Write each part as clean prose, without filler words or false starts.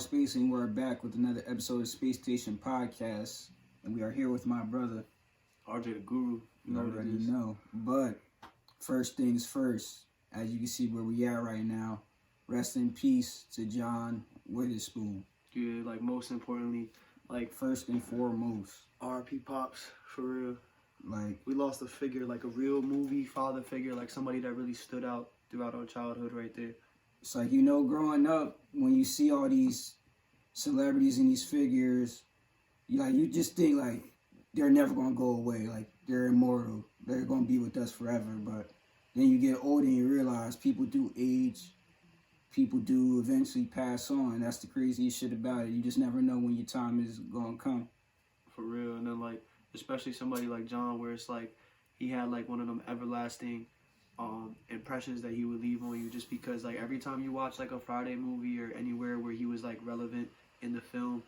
Space, and we're back with another episode of Space Station Podcast. And we are here with my brother, RJ the Guru. You already know. But first things first, as you can see where we at right now, rest in peace to John Witherspoon. Yeah, like most importantly, like first and foremost, R.P. Pops, for real. Like, we lost a figure, like a real movie father figure, like somebody that really stood out throughout our childhood right there. It's like, you know, growing up, when you see all these celebrities and these figures, you just think, like, they're never going to go away. Like, they're immortal. They're going to be with us forever. But then you get older and you realize people do age. People do eventually pass on. That's the craziest shit about it. You just never know when your time is going to come. For real. And then, like, especially somebody like John, where it's like he had, like, one of them everlasting impressions that he would leave on you, just because, like, every time you watch, like, a Friday movie or anywhere where he was, like, relevant in the film,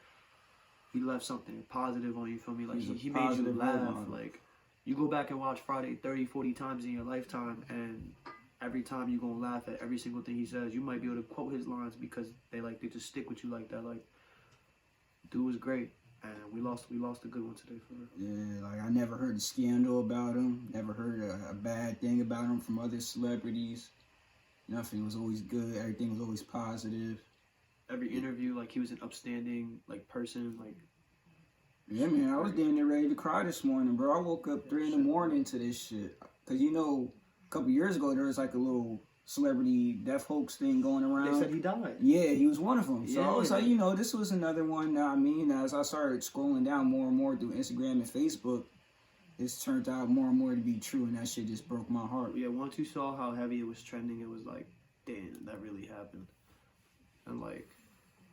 he left something positive on you, feel me? Like, he made you laugh. Like, you go back and watch Friday 30, 40 times in your lifetime, and every time you're going to laugh at every single thing he says. You might be able to quote his lines because they just stick with you like that. Like, dude was great. And we lost a good one today, for real. Yeah, like, I never heard a scandal about him. Never heard a bad thing about him from other celebrities. Nothing was always good. Everything was always positive. Every interview, like, he was an upstanding, like, person. Like, yeah, man, I was damn near ready to cry this morning, bro. I woke up 3 in the morning to this shit. Because, you know, a couple years ago, there was, like, a little celebrity death hoax thing going around. They said he died. Yeah, he was one of them. So yeah. I was like, you know, this was another one. I mean, as I started scrolling down more and more through Instagram and Facebook, it's turned out more and more to be true, and that shit just broke my heart. Yeah, once you saw how heavy it was trending, it was like, damn, that really happened. And, like,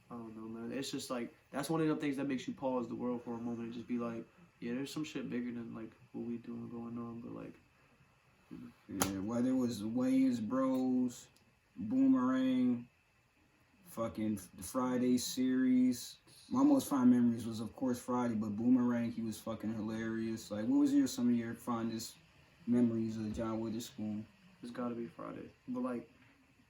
I don't know, man. It's just like, that's one of the things that makes you pause the world for a moment and just be like, yeah, there's some shit bigger than, like, what we doing going on, but, like, yeah, whether it was Wayne's Bros, Boomerang, fucking the Friday series. My most fond memories was, of course, Friday, but Boomerang, he was fucking hilarious. Like, what was some of your fondest memories of John Witherspoon? It's gotta be Friday. But, like,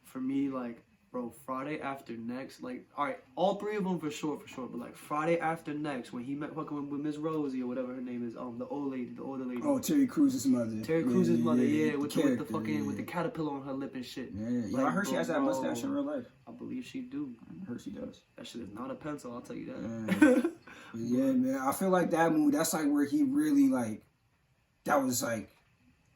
for me, like, bro, Friday After Next, like, alright, all three of them for sure, but, like, Friday After Next, when he met fucking with Miss Rosie or whatever her name is, the older lady. Oh, Terry Crews' mother. Terry Crews' mother, with the fucking, with the caterpillar on her lip and shit. Yeah, like, I heard she has that mustache in real life. I believe she do. I heard she does. That shit is not a pencil, I'll tell you that. Yeah, man, I feel like that movie, that's, like, where he really, like, that was, like,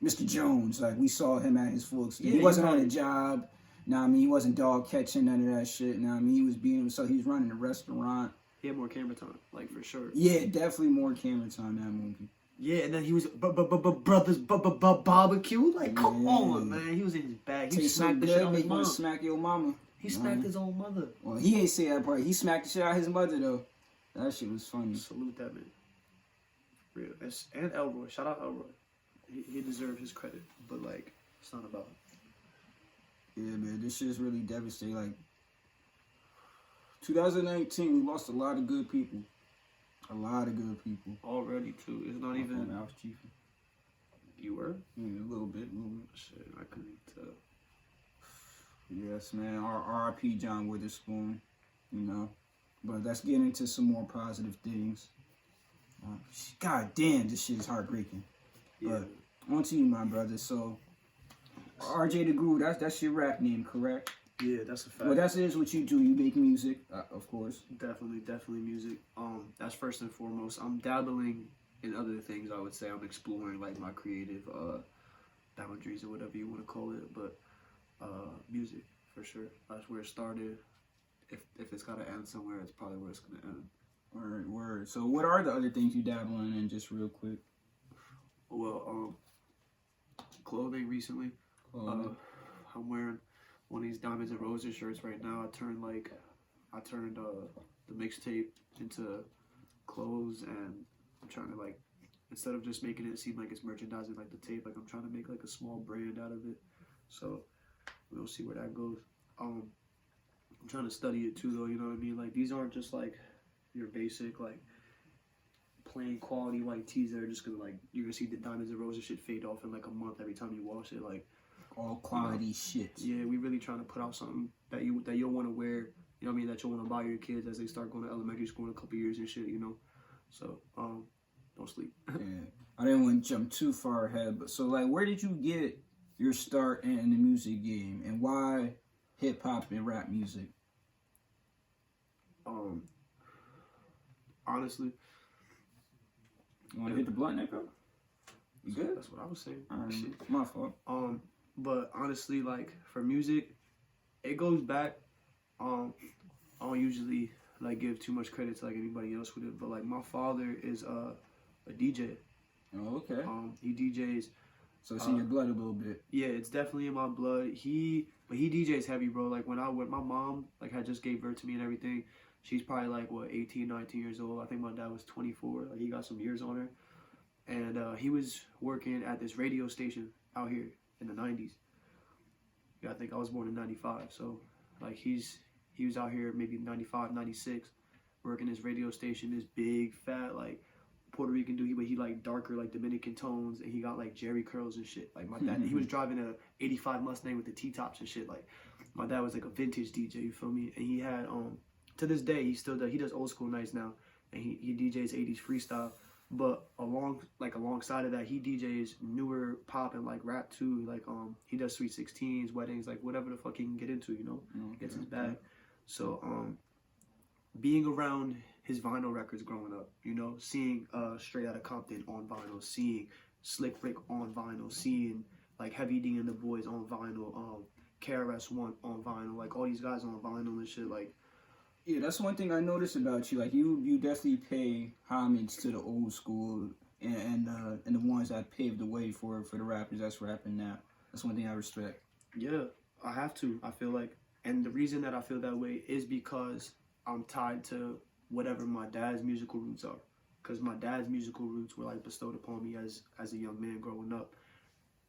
Mr. Jones. Like, we saw him at his full extent. He wasn't on a job. Nah, I mean, he wasn't dog catching, none of that shit. Nah, I mean, he was being himself. He was running a restaurant. He had more camera time, like, for sure. Yeah, definitely more camera time in that movie. Yeah, and then he was brothers barbecue. Like, come on, man. He was in his bag. He smacked the shit out of his mom. Smack your mama. He smacked his own mother. Well, he ain't say that part. He smacked the shit out of his mother, though. That shit was funny. Salute that man. For real. And Elroy. Shout out Elroy. He deserved his credit. But, like, it's not about him. Yeah, man, this shit is really devastating. Like, 2019, we lost a lot of good people. A lot of good people. Already, too. It's not even... I was chiefing. You were? Yeah, a little bit. Shit, I couldn't tell. Yes, man. R.I.P. John Witherspoon, you know. But let's get into some more positive things. God damn, this shit is heartbreaking. Yeah. But on to you, my brother. So... RJ the Guru, that's your rap name, correct? Yeah, that's a fact. Well, that is what you do. You make music, of course. Definitely music. That's first and foremost. I'm dabbling in other things, I would say. I'm exploring, like, my creative boundaries or whatever you want to call it. But music, for sure. That's where it started. If it's got to end somewhere, it's probably where it's going to end. Word. So what are the other things you dabble in, just real quick? Well, clothing recently. I'm wearing one of these Diamonds and Roses shirts right now. I turned the mixtape into clothes, and I'm trying to, like, instead of just making it seem like it's merchandising like the tape, like, I'm trying to make, like, a small brand out of it. So we'll see where that goes. I'm trying to study it too, though, you know what I mean? Like, these aren't just, like, your basic, like, plain quality white tees that are just gonna, like, you're gonna see the Diamonds and Roses shit fade off in, like, a month every time you wash it. Like, all quality shit. Yeah, we really trying to put out something that you'll want to wear you know what I mean, that you want to buy your kids as they start going to elementary school in a couple years and shit, you know. So don't sleep. Yeah, I didn't want to jump too far ahead, but so like, where did you get your start in the music game, and why hip hop and rap music? Honestly, You want to hit the blunt, Nico? You good? That's what I was saying. Shit. My fault. But honestly, like for music, it goes back. I don't usually like give too much credit to like anybody else with it, but like my father is a DJ. Oh, okay. He DJs. So it's in your blood a little bit. Yeah, it's definitely in my blood. He DJs heavy, bro. Like when my mom like had just gave birth to me and everything, she's probably like what 18, 19 years old. I think my dad was 24. Like he got some years on her, and he was working at this radio station out here in the 90s. Yeah, I think I was born in 95. So like he was out here maybe 95, 96, working this radio station. This big fat like Puerto Rican dude, but he like darker like Dominican tones, and he got like Jerry curls and shit. Like my dad, he was driving a '85 Mustang with the T-tops and shit. Like my dad was like a vintage DJ, you feel me? And he had to this day he still does. He does old school nights now, and he DJs '80s freestyle. But alongside of that, he DJs newer pop and like rap too. Like he does Sweet 16s, weddings, like whatever the fuck he can get into, you know. Gets his bag. So being around his vinyl records growing up, you know, seeing Straight Outta Compton on vinyl, seeing Slick Rick on vinyl, seeing like Heavy D and the Boys on vinyl, KRS-One on vinyl, like all these guys on vinyl and shit. Like, yeah, that's one thing I noticed about you. Like you definitely pay homage to the old school and the ones that paved the way for the rappers that's rapping now. That's one thing I respect. Yeah, I have to. I feel like, and the reason that I feel that way is because I'm tied to whatever my dad's musical roots are, because my dad's musical roots were like bestowed upon me as a young man growing up.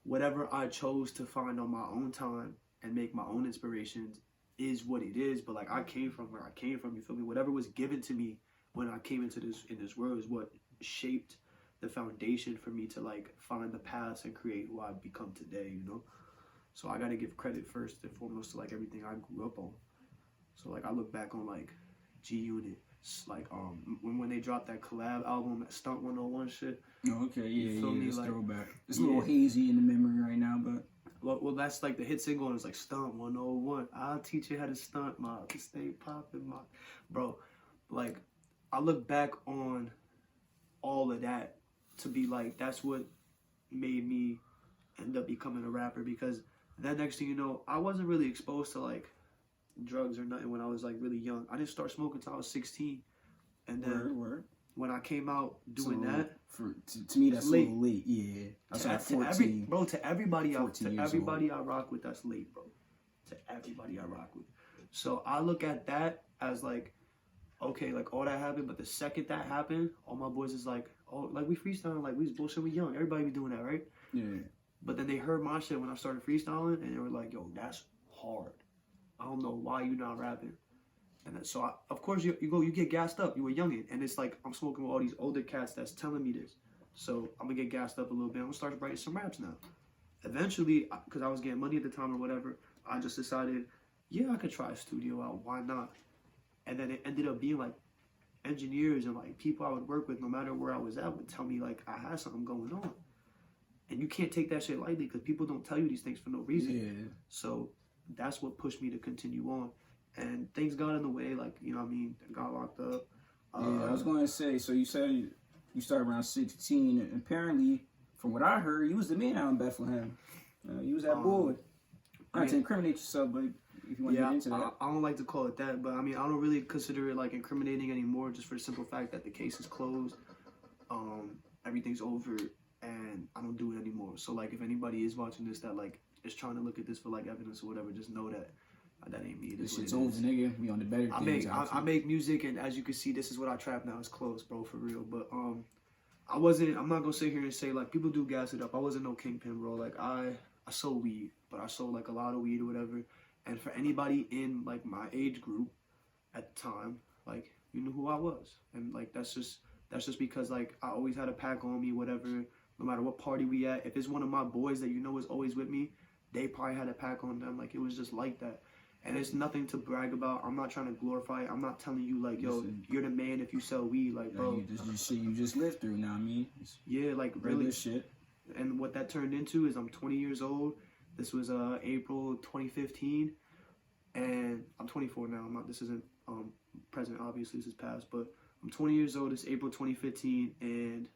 Whatever I chose to find on my own time and make my own inspirations is what it is. But like I came from where I came from, you feel me? Whatever was given to me when I came into this world is what shaped the foundation for me to like find the paths and create who I've become today, you know. So I gotta give credit first and foremost to like everything I grew up on. So like I look back on like G Unit, like when they dropped that collab album, that Stunt 101 shit. Oh, okay, yeah, it's like, throwback. It's a little hazy in the memory right now, but well, that's like the hit single, and it's like Stunt 101. I'll teach you how to stunt, my stay popping, my bro. Like I look back on all of that to be like that's what made me end up becoming a rapper, because that next thing you know, I wasn't really exposed to like drugs or nothing when I was like really young. I didn't start smoking until I was 16, and then when I came out doing that, to me that's late. A little late. Yeah, that's like 14. To everybody I rock with, that's late, bro. To everybody I rock with. So I look at that as like, okay, like all that happened, but the second that happened, all my boys is like, oh, like we freestyling, like we was bullshit, we young, everybody be doing that, right? Yeah. But then they heard my shit when I started freestyling, and they were like, yo, that's hard. I don't know why you not rapping. And then, so of course you get gassed up. You a youngin', and it's like I'm smoking with all these older cats that's telling me this. So I'm gonna get gassed up a little bit. I'm gonna start writing some raps now. Eventually, because I was getting money at the time or whatever, I just decided, yeah, I could try a studio out. Why not? And then it ended up being like engineers and like people I would work with, no matter where I was at, would tell me like I had something going on. And you can't take that shit lightly, because people don't tell you these things for no reason. Yeah. So that's what pushed me to continue on. And things got in the way, like, you know what I mean? I got locked up. Yeah, I was going to say, so you said you started around 16, and apparently, from what I heard, you was the man out in Bethlehem. You was that boy. Not to incriminate yourself, but if you want to get into that. I don't like to call it that, but I mean, I don't really consider it like incriminating anymore, just for the simple fact that the case is closed. Everything's over, and I don't do it anymore. So, like, if anybody is watching this that, like, is trying to look at this for, like, evidence or whatever, just know that that ain't me. This shit's over, nigga. We on the better things. I make music, and as you can see, this is what I trap now. It's close, bro, for real. But I'm not gonna sit here and say like people do gas it up. I wasn't no kingpin, bro. Like I sold weed, but I sold like a lot of weed or whatever. And for anybody in like my age group at the time, like you knew who I was, and like that's just because like I always had a pack on me, whatever. No matter what party we at, if it's one of my boys that you know is always with me, they probably had a pack on them. Like it was just like that. And it's nothing to brag about. I'm not trying to glorify it. I'm not telling you like, yo, you're the man if you sell weed, like, bro. This shit you just lived through. Now, I mean, yeah, like regular really shit. And what that turned into is I'm 20 years old. This was April 2015, and I'm 24 now. I'm not. This isn't present. Obviously, this is past, but I'm 20 years old. It's April 2015, and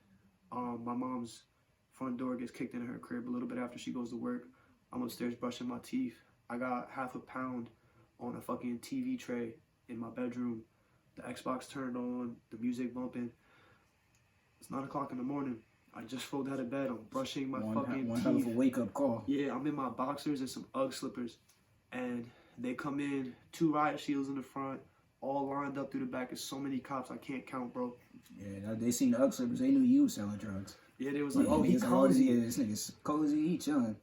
my mom's front door gets kicked into her crib a little bit after she goes to work. I'm upstairs brushing my teeth. I got half a pound on a fucking TV tray in my bedroom. The Xbox turned on, the music bumping. It's 9 o'clock in the morning. I just rolled out of bed. I'm brushing my fucking one teeth. hell of a wake up call. Yeah, I'm in my boxers and some Ugg slippers, and they come in, 2 riot shields in the front, all lined up through the back. There's so many cops I can't count, bro. Yeah, they seen the Ugg slippers. They knew you was selling drugs. Yeah, they was like, oh, he cozy. Yeah, this nigga's cozy. He chilling.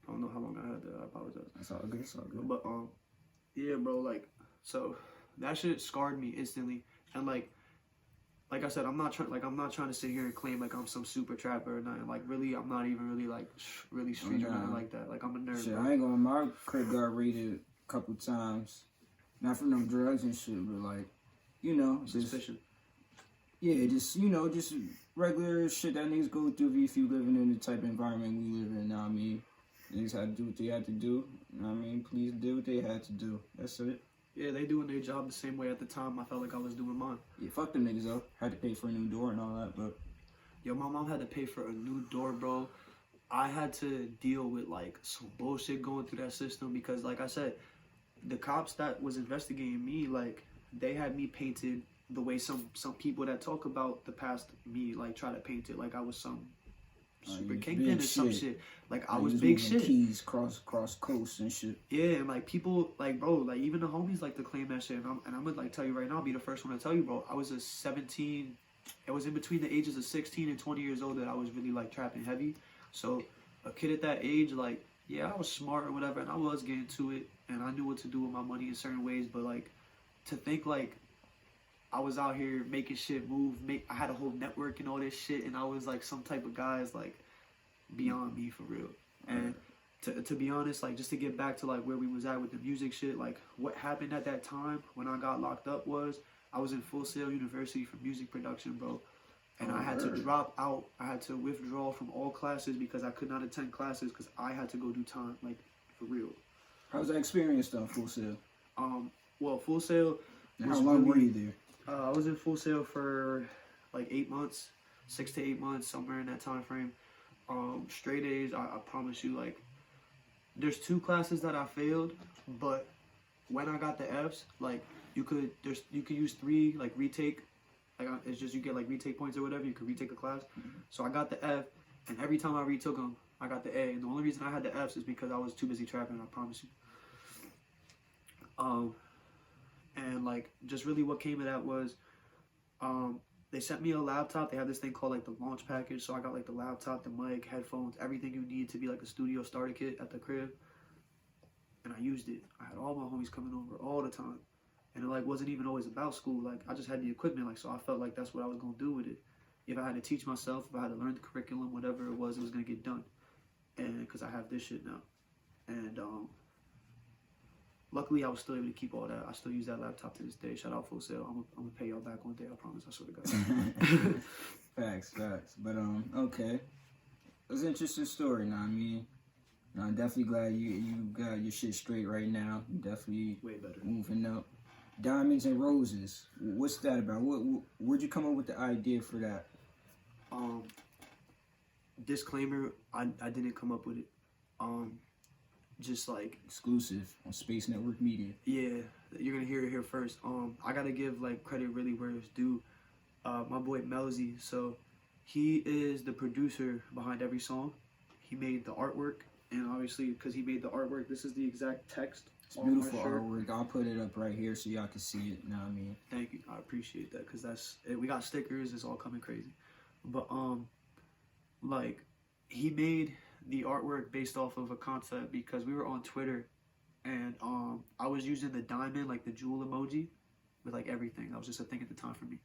I don't know how long I had that. I apologize. That's all good. It's all good. But yeah, bro. Like, so that shit scarred me instantly, and like I said, I'm not trying to sit here and claim like I'm some super trapper or nothing. Like, really, I'm not even really like really street or nothing like that. Like, I'm a nerd. Shit, bro. I ain't gonna. My crib got raided a couple times, not for no drugs and shit, but like, you know, Suspicion. Just regular shit that niggas go through if you living in the type of environment we live in. Now, I mean, niggas had to do what they had to do. I mean, please do what they had to do. That's it. Yeah, they doing their job the same way at the time I felt like I was doing mine. Yeah, fuck them niggas though. Had to pay for a new door and all that, but yo, my mom had to pay for a new door, bro. I had to deal with like some bullshit going through that system because, like I said, the cops that was investigating me, like, they had me painted the way some people that talk about the past me like try to paint it, like I was some super kingpin or some shit. Like, I was big shit. Keys cross coast and shit. Yeah, and like people, like, bro, like even the homies like to claim that shit. And I'm gonna like tell you right now, I'll be the first one to tell you, bro. I was a 17. It was in between the ages of 16 and 20 years old that I was really like trapping heavy. So a kid at that age, like, yeah, I was smart or whatever, and I was getting to it, and I knew what to do with my money in certain ways. But like, to think like I was out here making shit move, I had a whole network and all this shit, and I was like some type of guy is like beyond me for real. And to be honest, like, just to get back to like where we was at with the music shit, like what happened at that time when I got locked up was I was in Full Sail University for music production, bro. And I had to drop out. I had to withdraw from all classes because I could not attend classes because I had to go do time, like, for real. How was that experience though, Full Sail? Well, Full Sail. How long were you there? I was in Full Sail for like 8 months, 6 to 8 months, somewhere in that time frame. Straight A's. I promise you, like, there's 2 classes that I failed, but when I got the F's, like, you could use 3 like retake. Like, it's just you get like retake points or whatever. You could retake a class. So I got the F, and every time I retook them, I got the A. And the only reason I had the F's is because I was too busy trapping. I promise you. And like, just really what came of that was, they sent me a laptop. They had this thing called like the launch package. So I got like the laptop, the mic, headphones, everything you need to be like a studio starter kit at the crib. And I used it. I had all my homies coming over all the time. And it like wasn't even always about school. Like, I just had the equipment, like, so I felt like that's what I was gonna do with it. If I had to teach myself, if I had to learn the curriculum, whatever it was gonna get done. And because I have this shit now. And luckily I was still able to keep all that. I still use that laptop to this day. Shout out Full Sail. I'm gonna pay y'all back one day, I promise. I swear to God. Facts. But okay. It's an interesting story, now. I mean, I'm definitely glad you got your shit straight right now. You definitely way better. Moving up. Diamonds and Roses. What's that about? Where'd you come up with the idea for that? Disclaimer, I didn't come up with it. Just like exclusive on Space Network Media. Yeah, you're gonna hear it here first. I gotta give like credit really where it's due. My boy Melzy, so he is the producer behind every song. He made the artwork, and obviously because he made the artwork, this is the exact text. It's beautiful artwork. I'll put it up right here so y'all can see it. You know what I mean? Thank you. I appreciate that because we got stickers. It's all coming crazy. But like, he made the artwork based off of a concept because we were on Twitter, and I was using the diamond, like the jewel emoji, with like everything. That was just a thing at the time for me.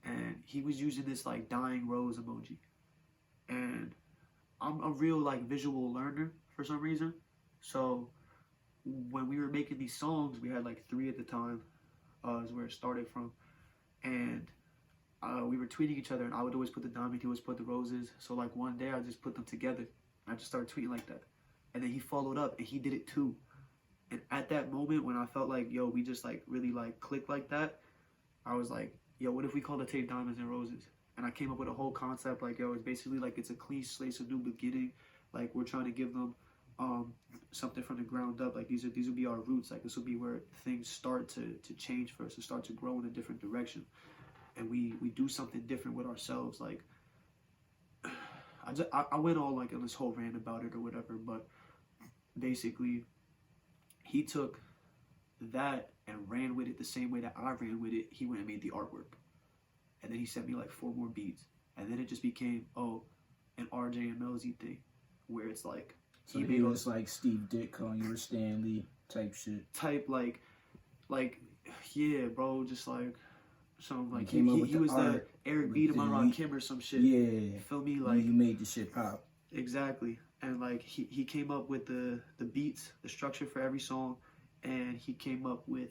And he was using this like dying rose emoji. And I'm a real like visual learner for some reason. So when we were making these songs, we had like 3 at the time, is where it started from, and we were tweeting each other, and I would always put the diamond, he always put the roses. So like one day I just put them together. I just started tweeting like that, and then he followed up and he did it too. And at that moment when I felt like, yo, we just like really like clicked like that, I was like, yo, what if we call the tape Diamonds and Roses? And I came up with a whole concept like, yo, it's basically like it's a clean slate, it's a new beginning. Like we're trying to give them something from the ground up. Like these will be our roots. Like this will be where things start to change for us, to start to grow in a different direction. And we do something different with ourselves. Like I went all like on this whole rant about it or whatever, but basically he took that and ran with it the same way that I ran with it. He went and made the artwork, and then he sent me like 4 more beats, and then it just became an RJ and Melzy thing, where it's like so he was like Steve Ditko, you were Stan Lee type shit. Like yeah, bro, just like some like he was the Eric B. to my Rock Kim or some shit. Yeah, you feel me? Like you made the shit pop. Exactly. And like he came up with the beats, the structure for every song, and he came up with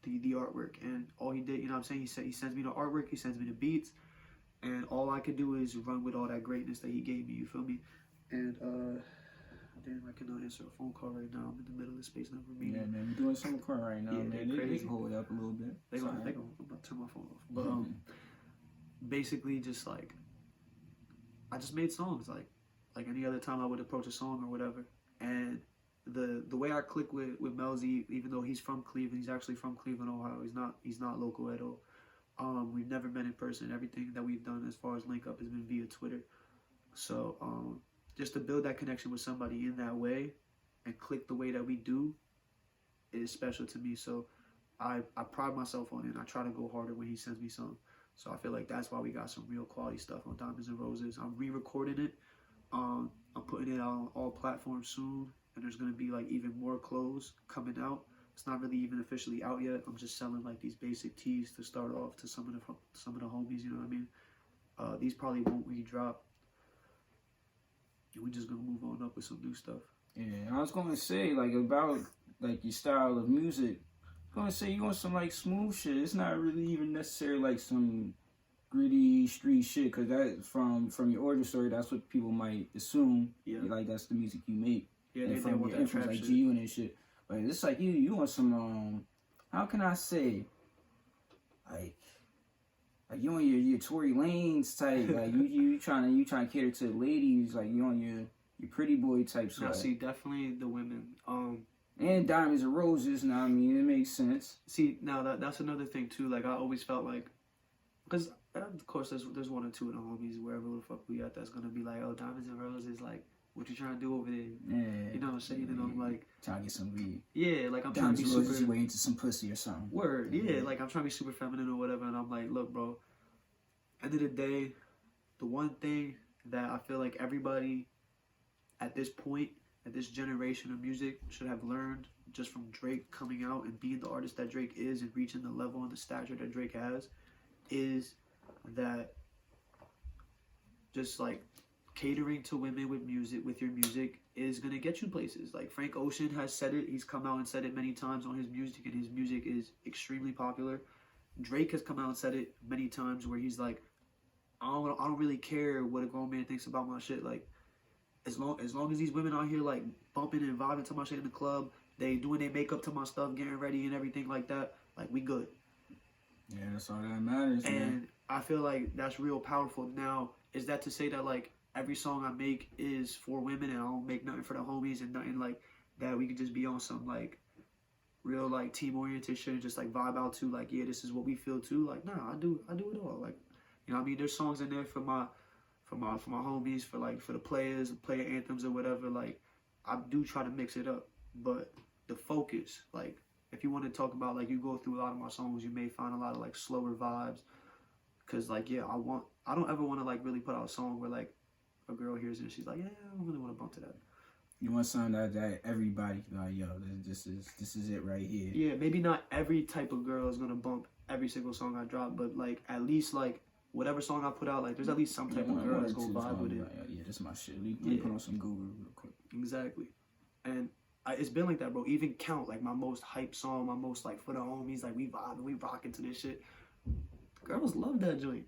the artwork. And all he did, you know what I'm saying, he sends me the artwork, he sends me the beats, and all I could do is run with all that greatness that he gave me, you feel me? And damn, I cannot answer a phone call right now. I'm in the middle of the Space Number meeting. Yeah, man, we're doing some call right now, man. They can hold it up a little bit. I'm about to turn my phone off. But basically just like I just made songs like any other time I would approach a song or whatever. And the way I click with Melzy, even though he's from Cleveland, he's actually from Cleveland, Ohio. He's not local at all. We've never met in person. Everything that we've done as far as link up has been via Twitter. So just to build that connection with somebody in that way and click the way that we do is special to me. So I pride myself on it, and I try to go harder when he sends me something. So I feel like that's why we got some real quality stuff on Diamonds and Roses. I'm re-recording it. I'm putting it on all platforms soon, and there's gonna be like even more clothes coming out. It's not really even officially out yet. I'm just selling like these basic tees to start off to some of the homies. You know what I mean? These probably won't re-drop. We're just gonna move on up with some new stuff. Yeah, I was gonna say like about like your style of music. I was gonna say you want some like smooth shit. It's not really even necessarily like some gritty street shit, cause that from your origin story, that's what people might assume. Yeah, like that's the music you make. Yeah, and they from want your that influence trap like shit. G Unit and shit. But it's like you want some how can I say, like you on your Tory Lanez type, like you trying to cater to the ladies, like you on your pretty boy type stuff. Now see, definitely the women. And Diamonds and Roses, now I mean it makes sense. See, now that's another thing too. Like I always felt like, because of course there's 1 or 2 of the homies wherever the fuck we at that's gonna be like, oh, Diamonds and Roses, like what you trying to do over there? Yeah, you know what I'm saying? And I'm like trying to get some weed. Yeah, like I'm Diamonds trying to be and Roses, super. You waiting to some pussy or something. Word, yeah, like I'm trying to be super feminine or whatever, and I'm like, look, bro. End of the day, the one thing that I feel like everybody at this point, at this generation of music, should have learned just from Drake coming out and being the artist that Drake is and reaching the level and the stature that Drake has, is that just like catering to women with your music is gonna get you places. Like Frank Ocean has said it. He's come out and said it many times on his music, and his music is extremely popular. Drake has come out and said it many times where he's like, I don't really care what a grown man thinks about my shit. Like, as long as these women out here like bumping and vibing to my shit in the club, they doing their makeup to my stuff, getting ready and everything like that, like we good. Yeah, that's all that matters, and man. I feel like that's real powerful. Now, is that to say that like every song I make is for women and I don't make nothing for the homies and nothing like that we could just be on some like real like team oriented shit and just like vibe out to like, yeah, this is what we feel too? Like, nah, I do it all. Like, you know what I mean? There's songs in there for my homies, for the players, player anthems or whatever. Like, I do try to mix it up, but the focus, like, if you want to talk about, like, you go through a lot of my songs, you may find a lot of like slower vibes, cause like, yeah, I don't ever want to like really put out a song where like a girl hears it and she's like, yeah, I don't really want to bump to that. You want something that everybody like, yo, this is it right here. Yeah, maybe not every type of girl is gonna bump every single song I drop, but like at least like whatever song I put out, like there's at least some type of girl that's gonna vibe with it. Like, yeah, this is my shit. Let me put on some Google real quick. Exactly. And it's been like that, bro. Even Count, like my most hype song, my most like for the homies, like we vibing, we rocking to this shit. Girls love that joint,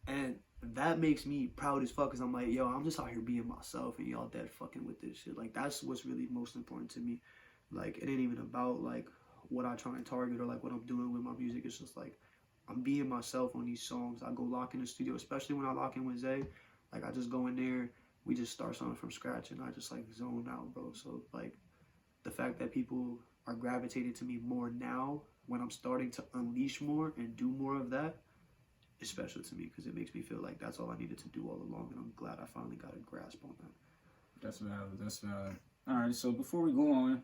and that makes me proud as fuck. Cause I'm like, yo, I'm just out here being myself, and y'all dead fucking with this shit. Like that's what's really most important to me. Like it ain't even about like what I try and target or like what I'm doing with my music. It's just like I'm being myself on these songs. I go lock in the studio, especially when I lock in with Zay. Like I just go in there, we just start something from scratch, and I just like zone out, bro. So like the fact that people are gravitating to me more now when I'm starting to unleash more and do more of that is special to me because it makes me feel like that's all I needed to do all along, and I'm glad I finally got a grasp on that. That's valid. That's valid. All right. So before we go on,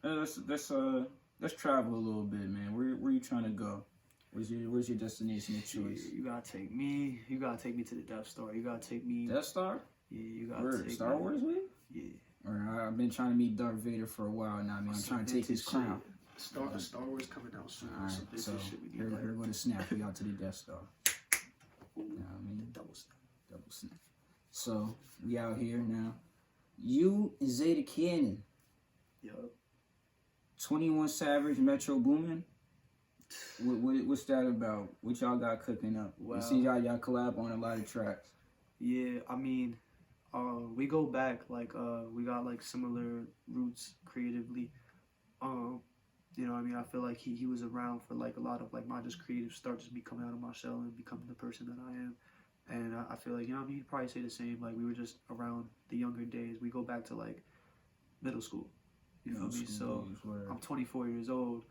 let's travel a little bit, man. Where you trying to go? Where's your destination of choice? You gotta take me. You gotta take me to the Death Star. You gotta take me. Death Star? Yeah, you gotta Where, take Star me. Wars week? Yeah. Or I've been trying to meet Darth Vader for a while now, man. I'm trying to take his crown. Star Wars coming out soon. All right, so here go to snap. We out to the Death Star. You know what I mean? Double snap. Double snap. So we out here now. You and Zeta Cannon. Yup. 21 Savage, Metro Boomin. What's that about? What y'all got cooking up? Wow. I see y'all collab on a lot of tracks. Yeah, I mean, we go back like we got like similar roots creatively. You know what I mean? I feel like he was around for like a lot of like my just creative start, just me coming out of my shell and becoming the person that I am. And I feel like, you know what I mean, he'd probably say the same. Like we were just around the younger days. We go back to like middle school. You know what I mean? So I'm 24 years old.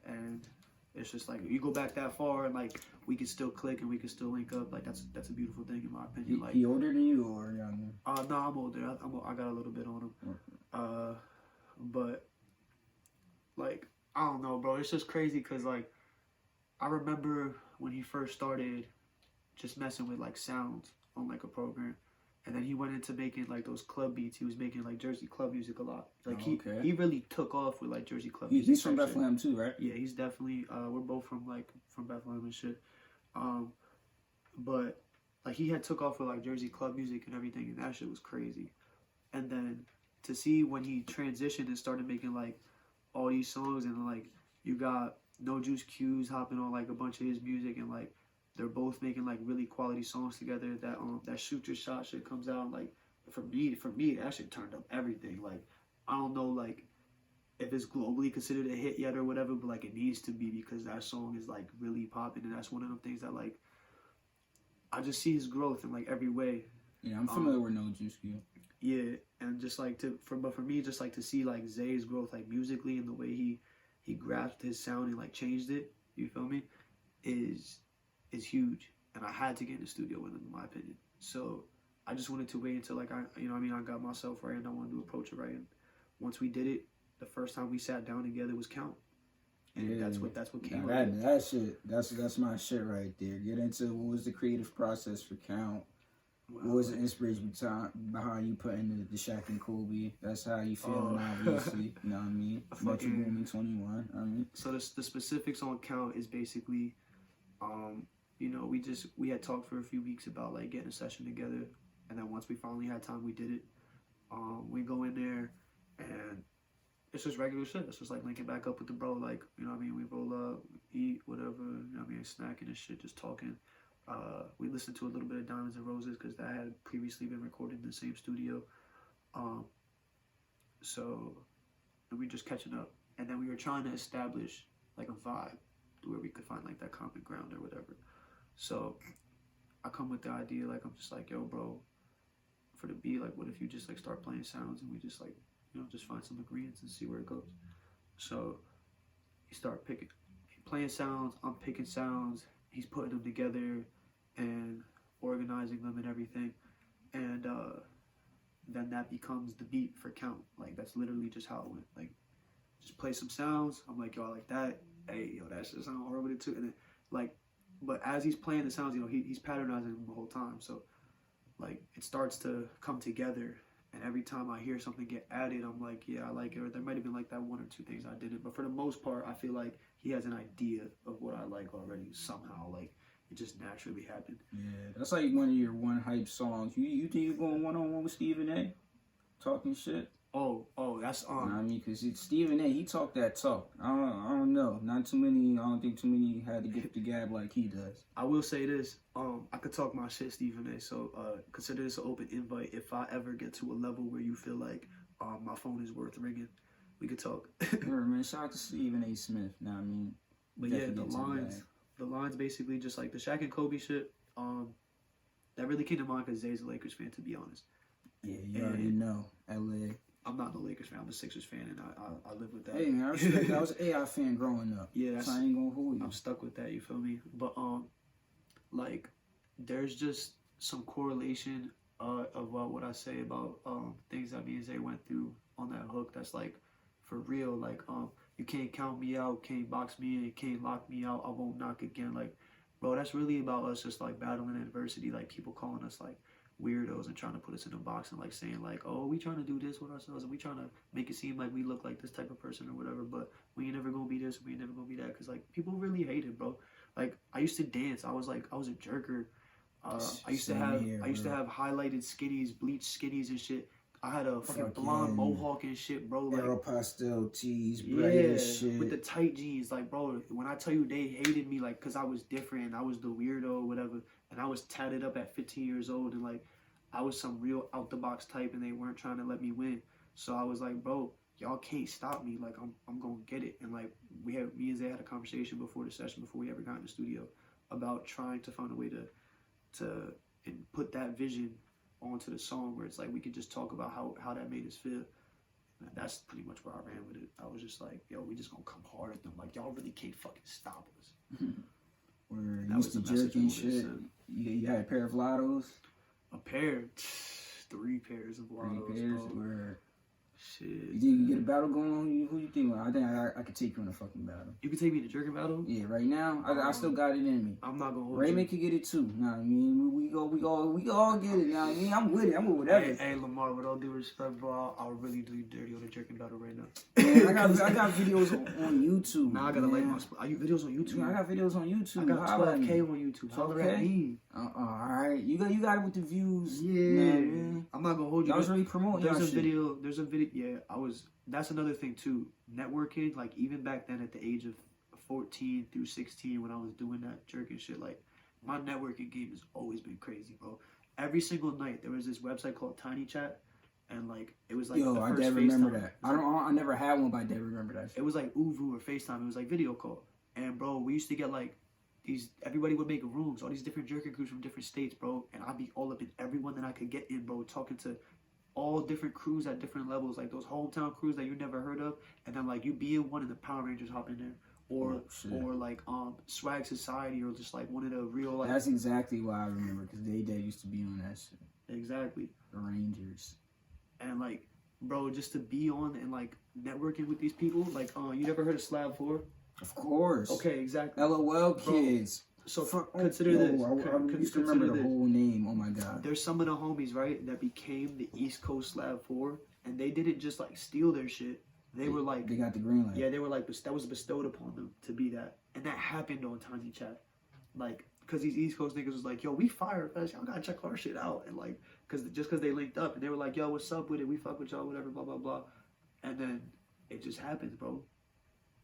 And it's just like you go back that far and like we can still click and we can still link up. Like that's a beautiful thing in my opinion. Like he older than you or younger? No, I'm older. I got a little bit on him. But like I don't know, bro. It's just crazy because like I remember when he first started just messing with like sounds on like a program. And then he went into making like those club beats. He was making like Jersey club music a lot. Like he really took off with like Jersey club music. He's from Bethlehem too, right? Yeah, he's definitely. We're both from Bethlehem and shit. But like he had took off with like Jersey club music and everything, and that shit was crazy. And then to see when he transitioned and started making like all these songs, and like you got No Juice Q's hopping on like a bunch of his music, and like they're both making like really quality songs together. That Shoot Your Shot shit comes out, like for me that shit turned up everything. Like I don't know like if it's globally considered a hit yet or whatever, but like it needs to be because that song is like really popping, and that's one of them things that like I just see his growth in like every way. Yeah, I'm familiar with No Juice Q. Yeah, and just like for me, just like to see like Zay's growth like musically and the way he grasped his sound and like changed it. You feel me? Is huge, and I had to get in the studio with him, in my opinion. So I just wanted to wait until like I got myself right, and I wanted to approach it right. And once we did it, the first time we sat down together was Count, and yeah, that's what came. That shit, that's my shit right there. Get into what was the creative process for Count. What was the inspiration behind you putting the Shaq and Kobe? That's how you feel, obviously. You know what I mean? Metro Boomin 21. I mean, so the specifics on Count is basically. You know, we had talked for a few weeks about like getting a session together, and then once we finally had time, we did it. We go in there, and it's just regular shit. It's just like linking back up with the bro, like, you know what I mean? We roll up, eat, whatever, you know what I mean? Snacking and shit, just talking. We listened to a little bit of Diamonds and Roses because that had previously been recorded in the same studio. So we just catching up, and then we were trying to establish like a vibe where we could find like that common ground or whatever. So I come with the idea, like I'm just like, yo, bro, for the beat, like what if you just like start playing sounds and we just like, you know, just find some ingredients and see where it goes. So he start playing sounds, I'm picking sounds, he's putting them together and organizing them and everything. And then that becomes the beat for Count. Like that's literally just how it went. Like just play some sounds. I'm like, yo, I like that. Hey, yo, that shit sound hard with it too. And then like, but as he's playing the sounds, you know, he's patternizing them the whole time. So like it starts to come together, and every time I hear something get added, I'm like, yeah, I like it. Or there might have been like that one or two things I didn't, but for the most part, I feel like he has an idea of what I like already somehow. Like it just naturally happened. Yeah, that's like one of your one hype songs. You think you're going one-on-one with Stephen A? Talking shit? That's You know what I mean, because Stephen A. He talked that talk. I don't know. Not too many. I don't think too many had to get the gab like he does. I will say this. I could talk my shit, Stephen A. So consider this an open invite. If I ever get to a level where you feel like my phone is worth ringing, we could talk. Man, shout out to Stephen A. Smith. Know what I mean? But yeah, the lines basically just like the Shaq and Kobe shit. That really came to mind because Zay's a Lakers fan, to be honest. Yeah, you already know, LA. I'm not a Lakers fan. I'm a Sixers fan, and I live with that. Hey man, I was an AI fan growing up. Yeah, so I ain't gonna hold you. I'm stuck with that. You feel me? But like, there's just some correlation about what I say about things that me and Zay went through on that hook. That's like for real. Like you can't count me out, can't box me in, can't lock me out. I won't knock again. Like, bro, that's really about us just like battling adversity. Like people calling us like weirdos and trying to put us in a box and like saying like, oh, we trying to do this with ourselves and we trying to make it seem like we look like this type of person or whatever, but we ain't never gonna be this, we ain't never gonna be that, because like people really hate it, bro. Like I used to dance, I was a jerker. I used to have highlighted skinnies, bleached skinnies and shit. I had a fucking blonde mohawk and shit, bro. Like Aeropostale tees, bright as shit. With the tight jeans, like, bro. When I tell you they hated me, like, cause I was different, and I was the weirdo or whatever, and I was tatted up at 15 years old, and like, I was some real out the box type, and they weren't trying to let me win. So I was like, bro, y'all can't stop me. Like, I'm gonna get it. And like, me and Zay had a conversation before the session, before we ever got in the studio, about trying to find a way to put that vision onto the song where it's like we could just talk about how that made us feel. And that's pretty much where I ran with it. I was just like, yo, we just gonna come hard at them. Like, y'all really can't fucking stop us. Where you used to jerk and shit. You had a pair of Lottos? A pair? 3 pairs of Lottos, 3 pairs? bro. Where shit. You think you get a battle going on? Who you think? I think I could take you in a fucking battle. You can take me in a jerking battle? Yeah, right now I still got it in me. I'm not gonna hold Raymond can get it too. Know what I mean? We all get it. Know what I mean? I'm with it. I'm with whatever. Hey Lamar, with all due respect, bro, I'll really do you dirty on a jerking battle right now. Man, I got videos on YouTube. Now I gotta like my. Are you videos on YouTube? Yeah, I got videos on YouTube. I got 12K on YouTube. 12K. All right, you got it with the views. Yeah, man. I'm not gonna hold you. I was really promoting. There's a video. Yeah, I was. That's another thing too. Networking, like even back then at the age of 14 through 16, when I was doing that jerking shit, like my networking game has always been crazy, bro. Every single night there was this website called Tiny Chat, and like it was like I did remember that. I never had one, but I did remember that shit. It was like Uvu or FaceTime. It was like video call, and bro, we used to get like these. Everybody would make rooms, all these different jerking groups from different states, bro, and I'd be all up in everyone that I could get in, bro, talking to all different crews at different levels, like those hometown crews that you never heard of, and then like you be in one and the Power Rangers hop in there, or like Swag Society, or just like one of the real like. That's exactly why I remember, because they used to be on that shit. Exactly. The Rangers. And like, bro, just to be on and like networking with these people, like you never heard of Slab 4? Of course. Okay, exactly. LOL kids. Bro, so consider this. I used to remember the whole name. Oh my god. There's some of the homies, right, that became the East Coast Slab 4, and they didn't just like steal their shit. They were like, they got the green light. Yeah, they were like, that was bestowed upon them to be that, and that happened on Tiny Chat, like, cause these East Coast niggas was like, yo, we fire fast, y'all gotta check our shit out, and like, cause they linked up, and they were like, yo, what's up with it? We fuck with y'all, whatever, blah blah blah, and then it just happens, bro.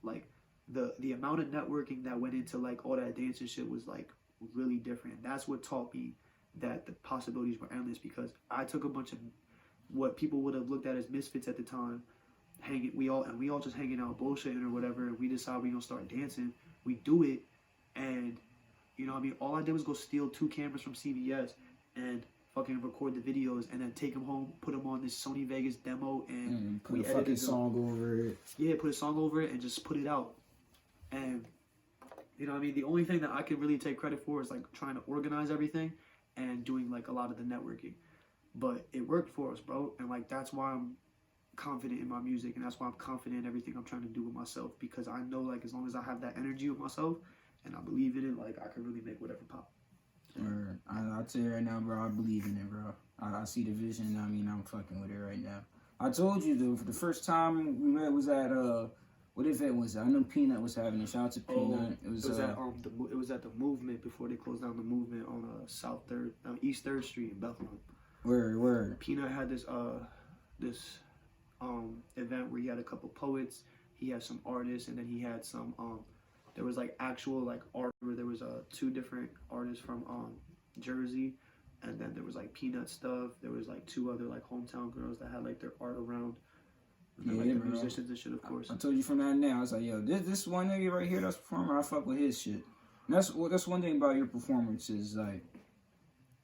Like the amount of networking that went into like all that dance and shit was like really different. That's what taught me that the possibilities were endless, because I took a bunch of what people would have looked at as misfits at the time, we all just hanging out bullshitting or whatever, and we decide we gonna start dancing. We do it, and you know what I mean, all I did was go steal 2 cameras from CVS and fucking record the videos, and then take them home, put them on this Sony Vegas demo, and put a fucking song over it. Yeah, put a song over it and just put it out. And you know what I mean, the only thing that I can really take credit for is like trying to organize everything and doing like a lot of the networking. But it worked for us, bro. And like that's why I'm confident in my music, and that's why I'm confident in everything I'm trying to do with myself, because I know like as long as I have that energy with myself and I believe in it, like I can really make whatever pop. I'll tell you right now, bro, I believe in it, bro. I see the vision. I mean, I'm fucking with it right now. I told you the first time we met was at what event was it? I know Peanut was having it. Shout out to Peanut. It was at the Movement before they closed down the Movement on East 3rd Street in Bethlehem. Where? Peanut had this event where he had a couple poets, he had some artists, and then he had some there was like actual like art where there was two different artists from Jersey, and then there was like Peanut stuff. There was like two other like hometown girls that had like their art around. And then, like the musicians and shit, of course. I told you from that now. I was like, yo, this one nigga right here that's performer, I fuck with his shit. And that's one thing about your performances. Like,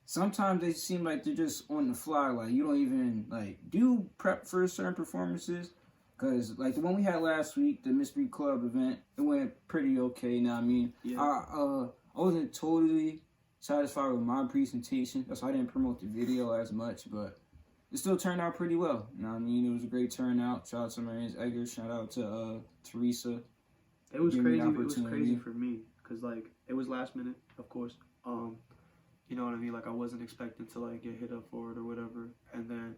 sometimes they seem like they're just on the fly. Like, you don't even, like, do prep for certain performances. Because, like, the one we had last week, the Mystery Club event, it went pretty okay. You know what I mean? Yeah. I wasn't totally satisfied with my presentation. That's why I didn't promote the video as much. But it still turned out pretty well. You know what I mean? It was a great turnout. Shout out to Marianne Egger. Shout out to Teresa. It was crazy. It was crazy for me. Because, like, it was last minute, of course. You know what I mean? Like, I wasn't expecting to, like, get hit up for it or whatever. And then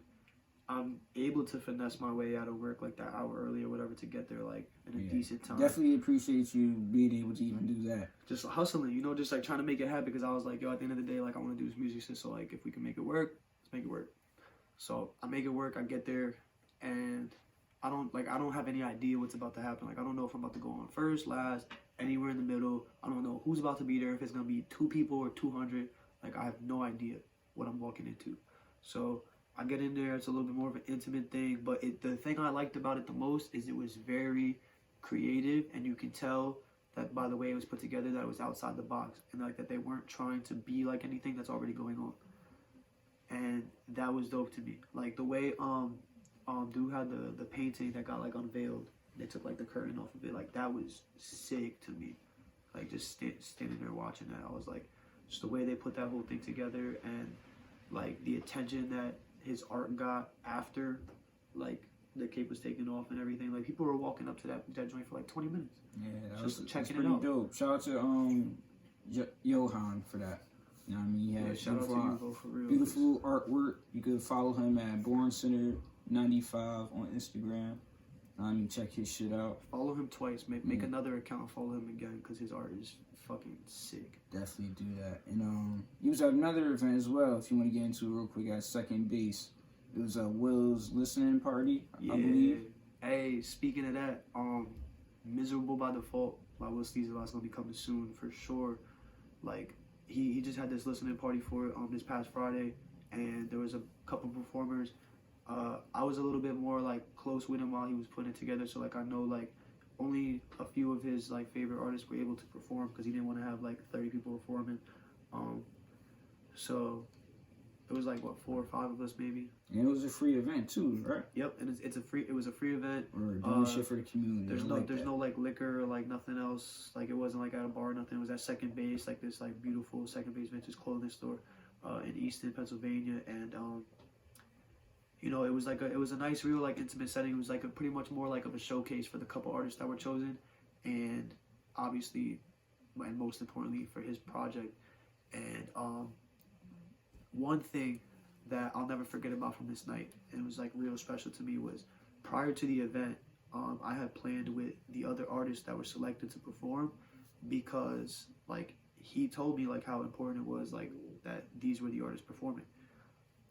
I'm able to finesse my way out of work, like, that hour early or whatever to get there, like, in a decent time. Definitely appreciate you being able to even do that. Just hustling, you know, just, like, trying to make it happen. Because I was like, yo, at the end of the day, like, I want to do this music. So, like, if we can make it work, let's make it work. So, I make it work. I get there. And I don't have any idea what's about to happen. Like, I don't know if I'm about to go on first, last, anywhere in the middle. I don't know who's about to be there, if it's going to be 2 people or 200. Like, I have no idea what I'm walking into. So, I get in there. It's a little bit more of an intimate thing. But the thing I liked about it the most is it was very creative. And you can tell that by the way it was put together that it was outside the box. And, like, that they weren't trying to be like anything that's already going on. And that was dope to me. Like, the way dude had the painting that got, like, unveiled. They took, like, the curtain off of it. Like, that was sick to me. Like, just standing there watching that. I was like, just the way they put that whole thing together and, like, the attention that his art got after, like, the cape was taken off and everything. Like, people were walking up to that joint for, like, 20 minutes. Yeah, that was pretty dope. Shout out to Johan for that. You know what I mean? He had shout out to Hugo for real. Beautiful artwork. You could follow him at Born Center 95 on Instagram. Check his shit out. Follow him twice. Make another account and follow him again because his art is fucking sick. Definitely do that. And he was at another event as well. If you want to get into it real quick, at Second Base, it was Will's listening party. I believe. Hey, speaking of that, Miserable by Default by Will Steezer is gonna be coming soon for sure. Like, he just had this listening party for it this past Friday, and there was a couple performers. I was a little bit more, like, close with him while he was putting it together, so, like, I know, like, only a few of his, like, favorite artists were able to perform because he didn't want to have, like, 30 people performing. So it was, like, what, 4 or 5 of us maybe. And it was a free event too, right? Yep, and it was a free event. Or doing shit for the community. There's no like liquor or like nothing else. Like, it wasn't like at a bar or nothing. It was at Second Base, like this like beautiful Second Base vintage clothing store in Easton, Pennsylvania, and you know, it was a nice, real, like, intimate setting. It was like pretty much more like of a showcase for the couple artists that were chosen, and obviously, and most importantly, for his project. And one thing that I'll never forget about from this night, and it was like real special to me, was prior to the event, I had planned with the other artists that were selected to perform, because like he told me like how important it was, like, that these were the artists performing.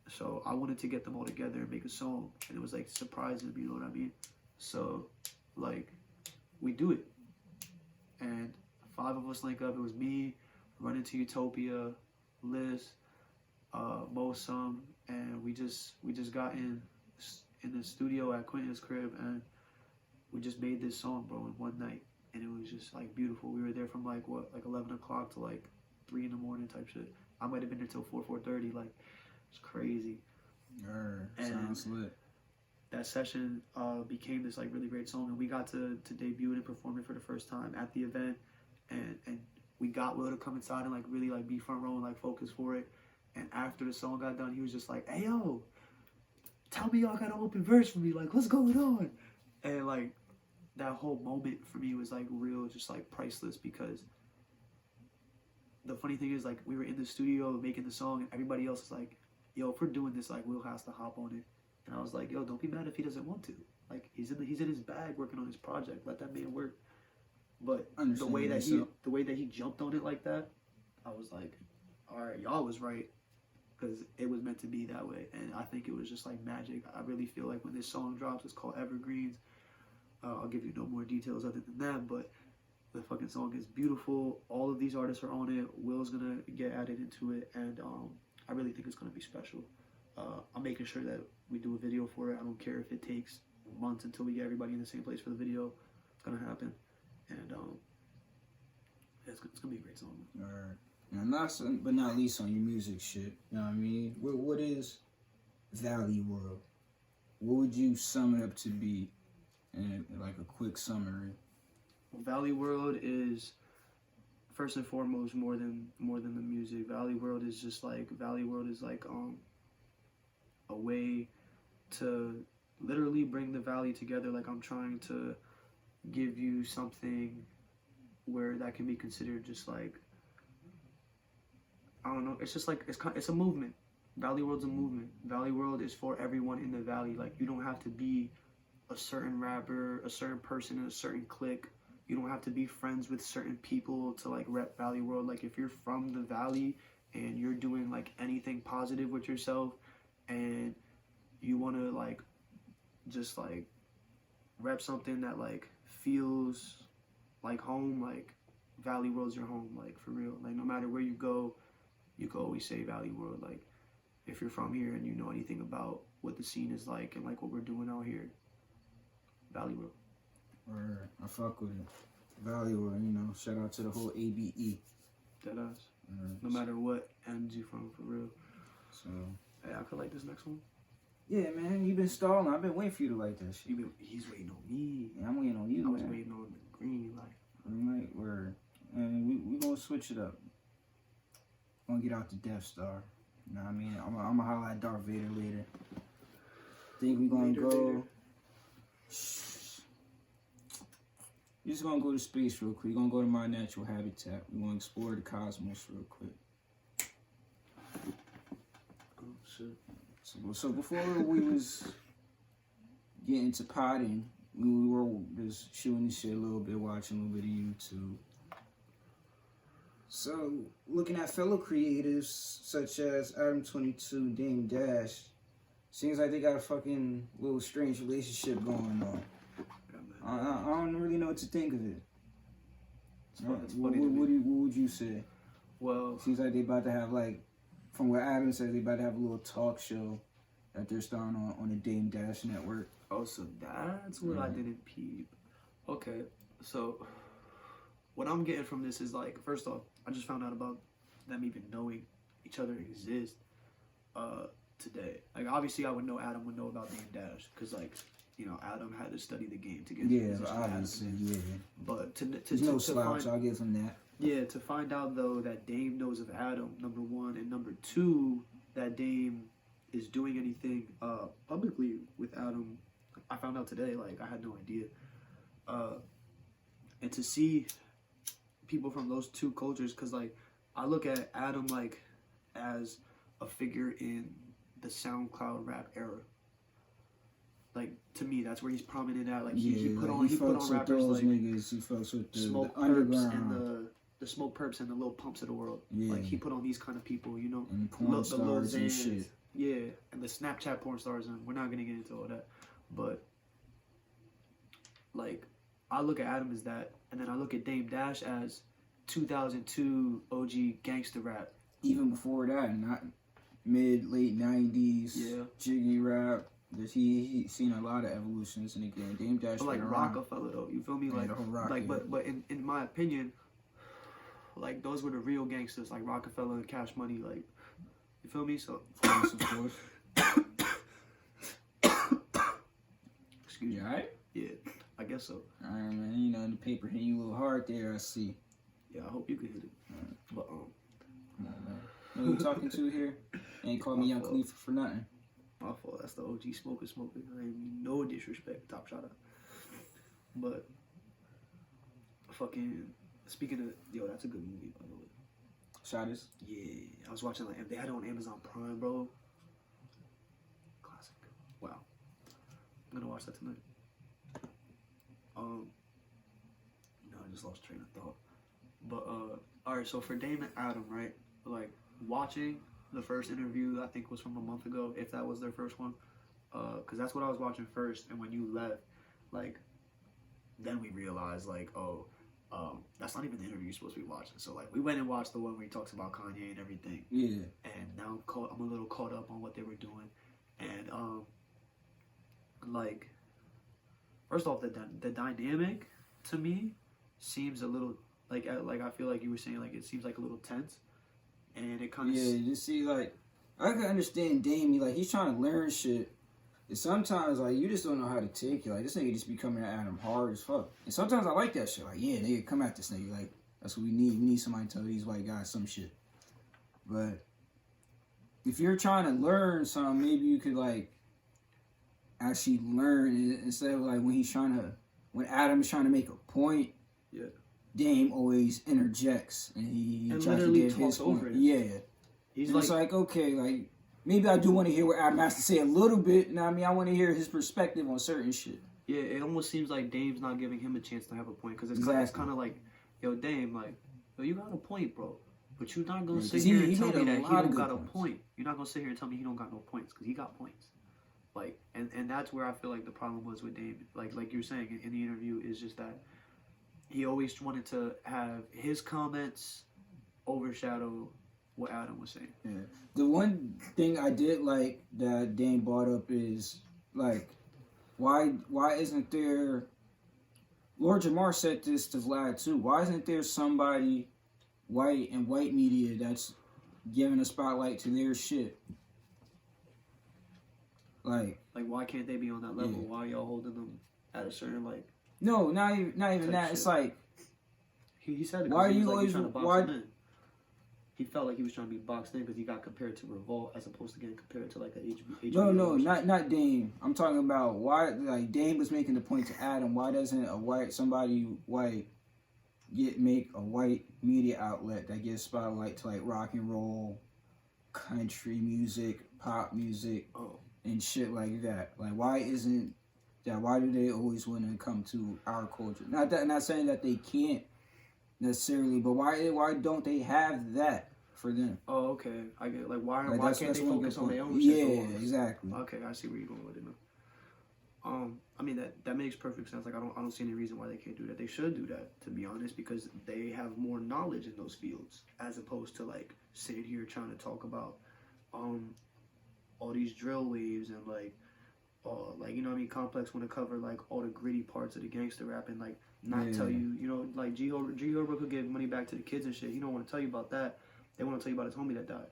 So I wanted to get them all together and make a song, and it was like surprising, you know what I mean? So like we do it, and 5 of us link up. It was me, Run Into Utopia, Liz, Mosum, and we just got in the studio at Quentin's crib, and we just made this song, bro, in one night, and it was just like beautiful. We were there from like 11 o'clock to like 3 in the morning type shit. I might have been there till 4:30. Like, it's crazy. Sounds lit. That session became this like really great song, and we got to debut it and perform it for the first time at the event, and we got Will to come inside and like really like be front row and like focus for it. And after the song got done, he was just like, "Hey yo, tell me y'all got an open verse for me, like, what's going on?" And like that whole moment for me was like real, just like priceless, because the funny thing is, like, we were in the studio making the song, and everybody else is like, "Yo, if we're doing this, like, Will has to hop on it." And I was like, "Yo, don't be mad if he doesn't want to. Like, he's in his bag working on his project. Let that man work." But the way that he jumped on it like that, I was like, "All right, y'all was right." because it was meant to be that way, and I think it was just like magic. I really feel like when this song drops, it's called Evergreens. I'll give you no more details other than that, but the fucking song is beautiful. All of these artists are on it. Will's gonna get added into it, and I really think it's gonna be special. I'm making sure that we do a video for it. I don't care if it takes months until we get everybody in the same place for the video. It's gonna happen, and it's gonna be a great song. All right. Now, but not least on your music shit. You know what I mean? What is Valley World? What would you sum it up to be in like a quick summary? Valley World is first and foremost more than the music. Valley World is like a way to literally bring the valley together. Like, I'm trying to give you something where that can be considered just like, I don't know, it's just like it's a movement. Valley World's a movement. Valley World is for everyone in the valley. Like, you don't have to be a certain rapper, a certain person in a certain clique. You don't have to be friends with certain people to like rep Valley World. Like, if you're from the valley and you're doing like anything positive with yourself and you want to like just like rep something that like feels like home, like Valley World's your home, like for real. Like, no matter where you go, you can always say Valley World. Like, if you're from here and you know anything about what the scene is like and like what we're doing out here, Valley World. Or I fuck with it. Valley World, you know, shout out to the whole ABE. Deadass. No matter what ends you from, for real. So, hey, I feel like this next one. yeah, man, you been stalling. I've been waiting for you to like that shit. He's waiting on me. Yeah, I'm waiting on you. I was man. waiting on the green light. Green light, word. And we gonna switch it up. Gonna get out the Death Star. You know what I mean? I'm gonna holler at Darth Vader later. Think we gonna go. We're just gonna go to space real quick. We're gonna go to my natural habitat. We're gonna explore the cosmos real quick. Oh shit. So before we was getting to potting, we were just shooting the shit a little bit, watching a little bit of YouTube. So looking at fellow creatives such as Adam22, Dame Dash, seems like they got a fucking little strange relationship going on. I don't really know what to think of it. It's What funny would you say? Well, Seems like they about to have, like, from what Adam says, they about to have a little talk show that they're starting on the Dame Dash network. oh, so that's what I didn't peep. Okay, so what I'm getting from this is like, first off, I just found out about them even knowing each other exist today. Like, obviously, I would know Adam would know about Dame Dash because, like, you know, Adam had to study the game to get Yeah, the position obviously, Adam is. yeah. But There's no slouch, I'll give him that. Yeah, to find out though that Dame knows of Adam, number one, and number two, that Dame is doing anything publicly with Adam, I found out today. Like, I had no idea. And to see people from those two cultures, because like I look at Adam like as a figure in the SoundCloud rap era. Like, to me, that's where he's prominent at. Like, he put on rappers like niggas. He fucks with the Smoke Perps underground. and the Smoke Perps and the Lil Pumps of the world. Yeah. Like, he put on these kind of people, you know, And porn the Lil stars and Xans, shit. yeah, and the Snapchat porn stars, and we're not gonna get into all that, but like, I look at Adam as that, and then I look at Dame Dash as 2002 OG gangster rap. Even before that, not late 90s, Yeah. jiggy rap. He seen a lot of evolutions in the game. Dame Dash, But like been around. Rockefeller though, you feel me? Yeah, Like, the whole Rock, like, yeah. but in my opinion, like, those were the real gangsters, like Rockefeller and Cash Money, like, you feel me? So, Of course. excuse me. You alright? Yeah, I guess so. Alright, man. You know, the paper hitting you a little hard there, I see. Yeah, I hope you can hit it. But Come on, man. Who you talking to here? Ain't call me Young Khalifa for nothing. my fault. That's the OG smoker. I ain't mean no disrespect. Top shout out. But fucking speaking of, yo, that's a good movie by the way. Shottis? Yeah, I was watching, like, they had it on Amazon Prime, bro. Classic. Wow. I'm gonna watch that tonight. I just lost train of thought. But alright, so for Dame and Adam, right? Like, watching the first interview I think was from a month ago, if that was their first one, because that's what I was watching first. And when you left, like, then we realized like, oh, that's not even the interview you're supposed to be watching. So like, we went and watched the one where he talks about Kanye and everything. Yeah. And now I'm a little caught up on what they were doing, and like, first off, the dynamic to me seems a little like I feel like you were saying, like, it seems like a little tense, and it kind of you see, like, I can understand Dame, like, he's trying to learn shit, and sometimes, like, you just don't know how to take it. Like, this nigga just be coming at him hard as fuck, and sometimes I like that shit. Like, yeah, nigga, come at this nigga. Like, that's what we need. We need somebody to tell these white guys some shit. But if you're trying to learn something, maybe you could, like, actually learn it instead of, like, when Adam's trying to make a point. Yeah. Dame always interjects and he and tries to literally give his talks over point. it. Yeah. He's And like, it's like, okay, like, maybe I do want to hear what Adam has to say a little bit. I mean, I want to hear his perspective on certain shit. yeah, it almost seems like Dame's not giving him a chance to have a point, because it's Exactly. kind of like, yo, Dame, like, yo, you got a point, bro, but you're not gonna Yeah, sit 'cause here he and tell made me a that he lot of don't good got a points. point. You're not gonna sit here and tell me he don't got no points, because he got points. Like, and that's where I feel like the problem was with Dame. Like you were saying in the interview, is just that he always wanted to have his comments overshadow what Adam was saying. Yeah. The one thing I did like that Dame brought up is, like, why isn't there, Lord Jamar said this to Vlad too, why isn't there somebody white media that's giving a spotlight to their shit? Like, why can't they be on that level? Yeah. Why are y'all holding them at a certain, like, no, not even Type that. shit. It's like, he said it. 'Cause Why are he was you like, always- trying to box why- him in? He felt like he was trying to be boxed in because he got compared to Revolt as opposed to getting compared to like a HBO. no, not Dame. I'm talking about why, like, Dame was making the point to Adam. Why doesn't somebody white make a white media outlet that gives spotlight to, like, rock and roll, country music, pop music, Oh, and shit like that? Like, why isn't that? Why do they always want to come to our culture? Not saying that they can't necessarily, but why don't they have that for them? oh, okay. I get, like, why Like, can't they one focus good on their point. own Yeah, shit? for once? exactly. Okay, I see where you're going with it now. I mean that makes perfect sense. Like, I don't see any reason why they can't do that. They should do that, to be honest, because they have more knowledge in those fields as opposed to, like, sitting here trying to talk about all these drill waves and, like, you know what I mean, Complex want to cover, like, all the gritty parts of the gangster rap and, like, not tell you, you know, like, G Herbo could give money back to the kids and shit. He don't want to tell you about that. They want to tell you about his homie that died.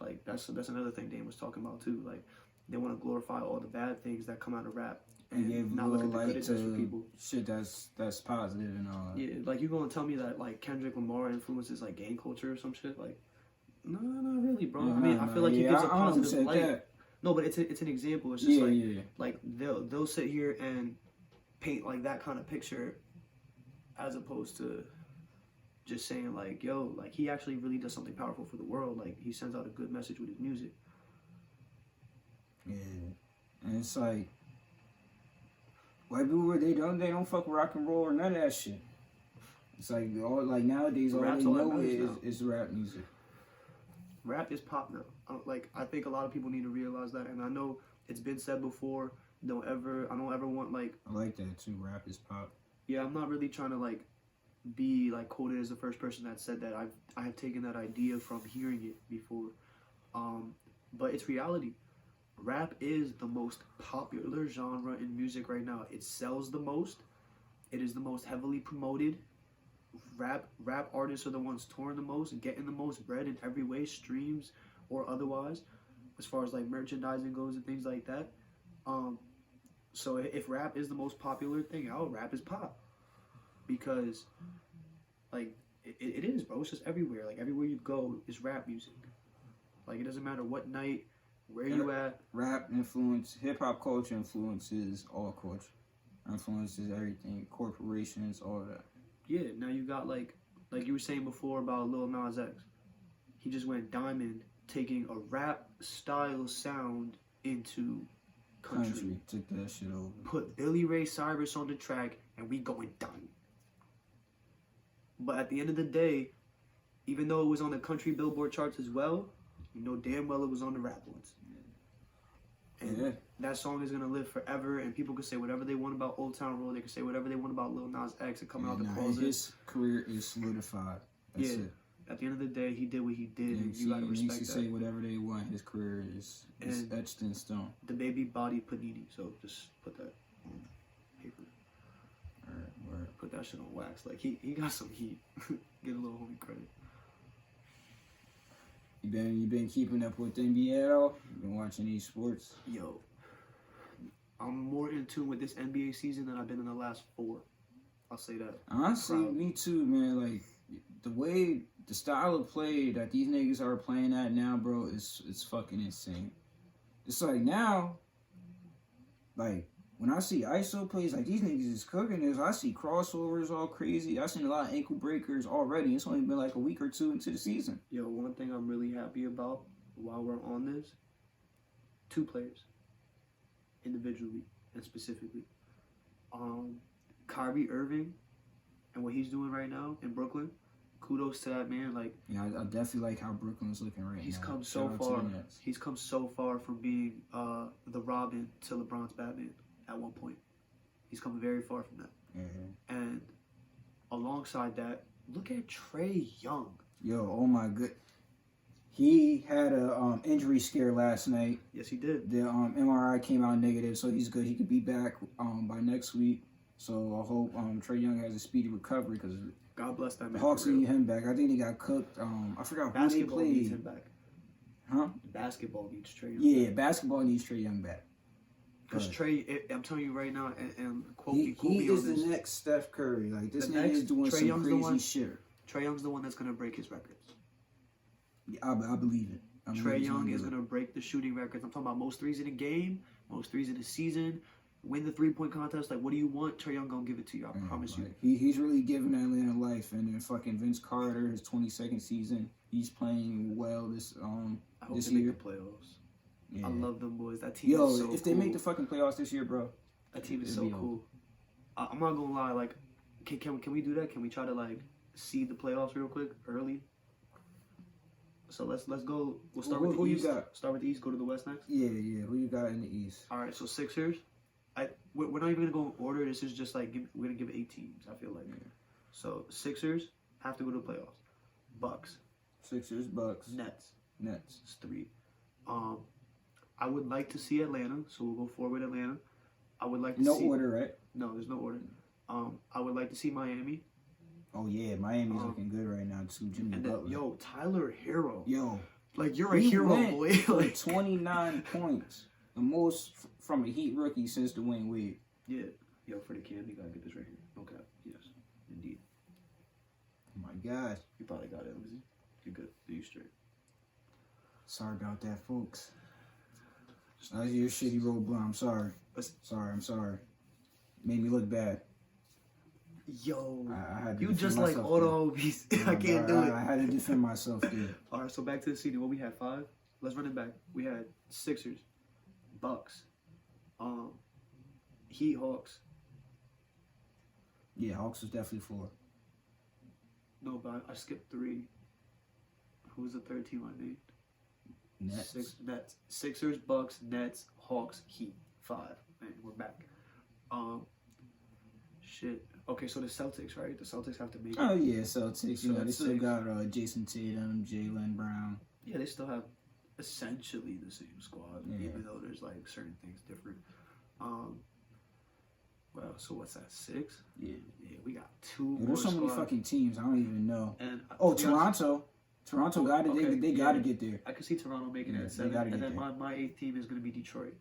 Like, that's another thing Dame was talking about too. Like, they want to glorify all the bad things that come out of rap And give not look little at the light good it does for to people. shit that's positive and all that. Yeah, like, you gonna tell me that, like, Kendrick Lamar influences, like, gang culture or some shit? Like, no, not really, bro. I mean, I feel like he gives a positive light. That. No, but it's an example. It's just Yeah. like they'll sit here and paint, like, that kind of picture as opposed to just saying, like, yo, like, he actually really does something powerful for the world. Like, he sends out a good message with his music. Yeah, and it's like, white people, they don't fuck with rock and roll or none of that shit. It's like, nowadays all Rap's they all that know matters now. is rap music. Rap is pop now. I think a lot of people need to realize that, and I know it's been said before. I don't ever want, like, I like that too. Rap is pop. yeah, I'm not really trying to, like, be, like, quoted as the first person that said that. I have taken that idea from hearing it before, but it's reality. Rap is the most popular genre in music right now. It sells the most. It is the most heavily promoted. Rap artists are the ones touring the most and getting the most bread in every way, streams or otherwise, as far as, like, merchandising goes and things like that. So if rap is the most popular thing out, rap is pop. Because, like, it is, bro. It's just everywhere. Like, everywhere you go is rap music. Like, it doesn't matter what night, where you at. Rap hip hop culture influences all culture. Influences everything. Corporations, all that. Yeah, now you got, like you were saying before about Lil Nas X. He just went diamond, taking a rap style sound into country. Took that shit over. Put Billy Ray Cyrus on the track, and we going diamond. But at the end of the day, even though it was on the country Billboard charts as well, You know damn well it was on the rap ones. And Yeah. that song is gonna live forever, and people can say whatever they want about Old Town Road. They can say whatever they want about Lil Nas X and coming out the closet. His career is solidified. That's it. At the end of the day, he did what he did, and you gotta respect that. They say whatever they want. His career is etched in stone. The baby body panini, so just put that on paper. Alright, put that shit on wax. Like he got some heat. Get a little homie credit. You been keeping up with the NBA at all? You been watching these sports? Yo, I'm more in tune with this NBA season than I've been in the last 4. I'll say that. Honestly, me too, man. Like the style of play that these niggas are playing at now, bro, it's fucking insane. It's like now, like when I see ISO plays, like these niggas is cooking this. I see crossovers all crazy. I seen a lot of ankle breakers already. It's only been like a week or 2 into the season. Yo, one thing I'm really happy about while we're on this, 2 players, individually and specifically. Kyrie Irving and what he's doing right now in Brooklyn. Kudos to that man. Like, yeah, I definitely like how Brooklyn's looking right now. He's come so far. He's come so far from being the Robin to LeBron's Batman at one point. He's come very far from that. Mm-hmm. And alongside that, look at Trae Young. Yo, oh my good. He had a injury scare last night. Yes, he did. The MRI came out negative, so he's good. He could be back by next week. So I hope Trae Young has a speedy recovery because God bless that man. The Hawks need him back. I think they got cooked. I forgot who they played. Needs him back. Huh? Basketball needs Trae Young. Yeah, basketball needs Trae Young back. Because Trae, I'm telling you right now, and quote he me on is this. The next Steph Curry. Like this nigga is doing some crazy shit. Trae Young's the one that's gonna break his records. Yeah, I believe it. Trae Young is gonna break the shooting records. I'm talking about most threes in a game, most threes in a season. Win the 3-point contest. Like, what do you want? Trae Young gonna give it to you. I promise you. He's really giving Atlanta life. And then fucking Vince Carter, his 22nd season, he's playing well this I hope this they year. Make the playoffs. Yeah. I love them boys. That team is so if they make the fucking playoffs this year, bro. That team is so cool. I'm not gonna lie. Like, can we do that? Can we try to like seed the playoffs real quick early? So let's go. We'll start with the East. You got? Start with the East. Go to the West next. Yeah. Who you got in the East? All right. So Sixers. We're not even gonna go in order. This is just like we're gonna give 8 teams. I feel like. Yeah. So Sixers have to go to the playoffs. Bucks. Sixers, Bucks. Nets. It's 3. I would like to see Atlanta, so we'll go forward with Atlanta. I would like to see... No order, right? No, there's no order. I would like to see Miami. Oh, yeah. Miami's looking good right now, too. Jimmy Butler. Yo, Tyler Hero. Yo. Like, you're a hero, boy. Like 29 points. The most from a Heat rookie since Dwayne Wade. Yeah. Yo, for the Cam, you gotta get this right here. Okay. Yes. Indeed. Oh, my God. You probably got it, Lizzie. You're good. You straight. Sorry about that, folks. That's your shitty road blunt. I'm sorry. I'm sorry. Made me look bad. Yo, I had to you just like auto beast. I can't do it. I had to defend myself there. All right, so back to the seeding. What we had 5. Let's run it back. We had Sixers, Bucks, Heat, Hawks. Yeah, Hawks was definitely 4. No, but I skipped 3. Who was the third team I named? Nets. Nets. Sixers, Bucks, Nets, Hawks, Heat. 5. Man, we're back. Shit. Okay, so the Celtics, right? The Celtics have to make it. Oh, yeah, Celtics. So you know, they still got Jason Tatum, Jaylen Brown. Yeah, they still have essentially the same squad, even though there's, like, certain things different. Well, so what's that, 6? Yeah. Yeah, we got 2 more There's so many squads. fucking teams, I don't even know. And Toronto. Toronto got it. They got to get there. I can see Toronto making it at 7. And then my 8th team is going to be Detroit.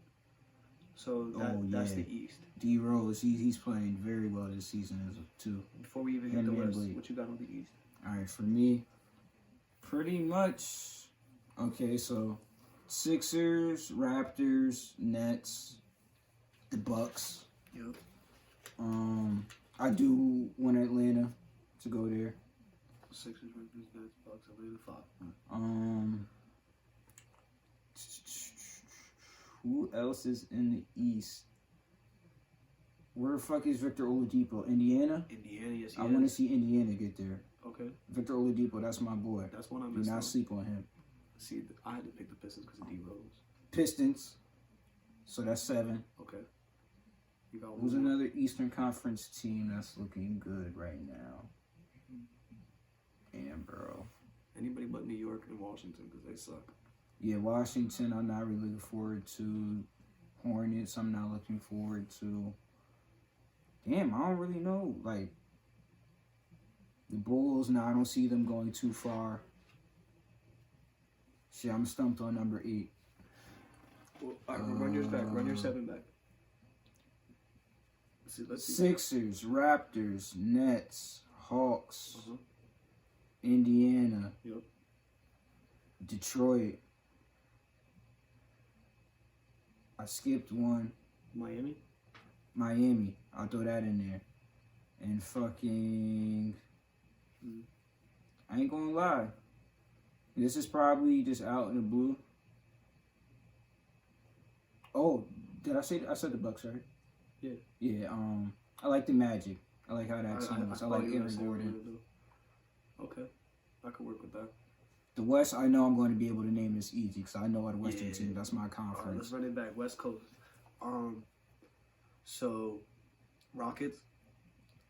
So that's the East. D Rose, he's playing very well this season too. Before we even hit the West, what you got on the East? All right, for me, pretty much. Okay, so Sixers, Raptors, Nets, the Bucks. Yep. I do want Atlanta to go there. Sixers, Raptors, Nets, Bucks, Atlanta 5. Who else is in the East? Where the fuck is Victor Oladipo? Indiana? Indiana, yes. I want to see Indiana get there. Okay. Victor Oladipo, that's my boy. That's one I Do missed. not sleep on him. See, I had to pick the Pistons because of D Rose. Pistons. So that's 7. Okay. You got Who's one more? another Eastern Conference team that's looking good right now? Damn, bro. Anybody but New York and Washington because they suck. Yeah, Washington, I'm not really looking forward to. Hornets, I'm not looking forward to. Damn, I don't really know. Like, the Bulls, I don't see them going too far. Shit, I'm stumped on number 8. Well, all right, run yours back. Run your 7 back. Let's see. Sixers, Raptors, Nets, Hawks, Uh-huh. Indiana, Yep. Detroit. I skipped one. Miami. Miami. I'll throw that in there. And fucking... I ain't gonna lie. This is probably just out in the blue. Oh, did I say... I said the Bucks, right? Yeah. Yeah, I like the Magic. I like how that team looks. I like Aaron Gordon. Okay. I could work with that. The West, I know I'm going to be able to name this easy because I know our Western Yeah. team. That's my All right, conference. let's run it back. West Coast. So, Rockets,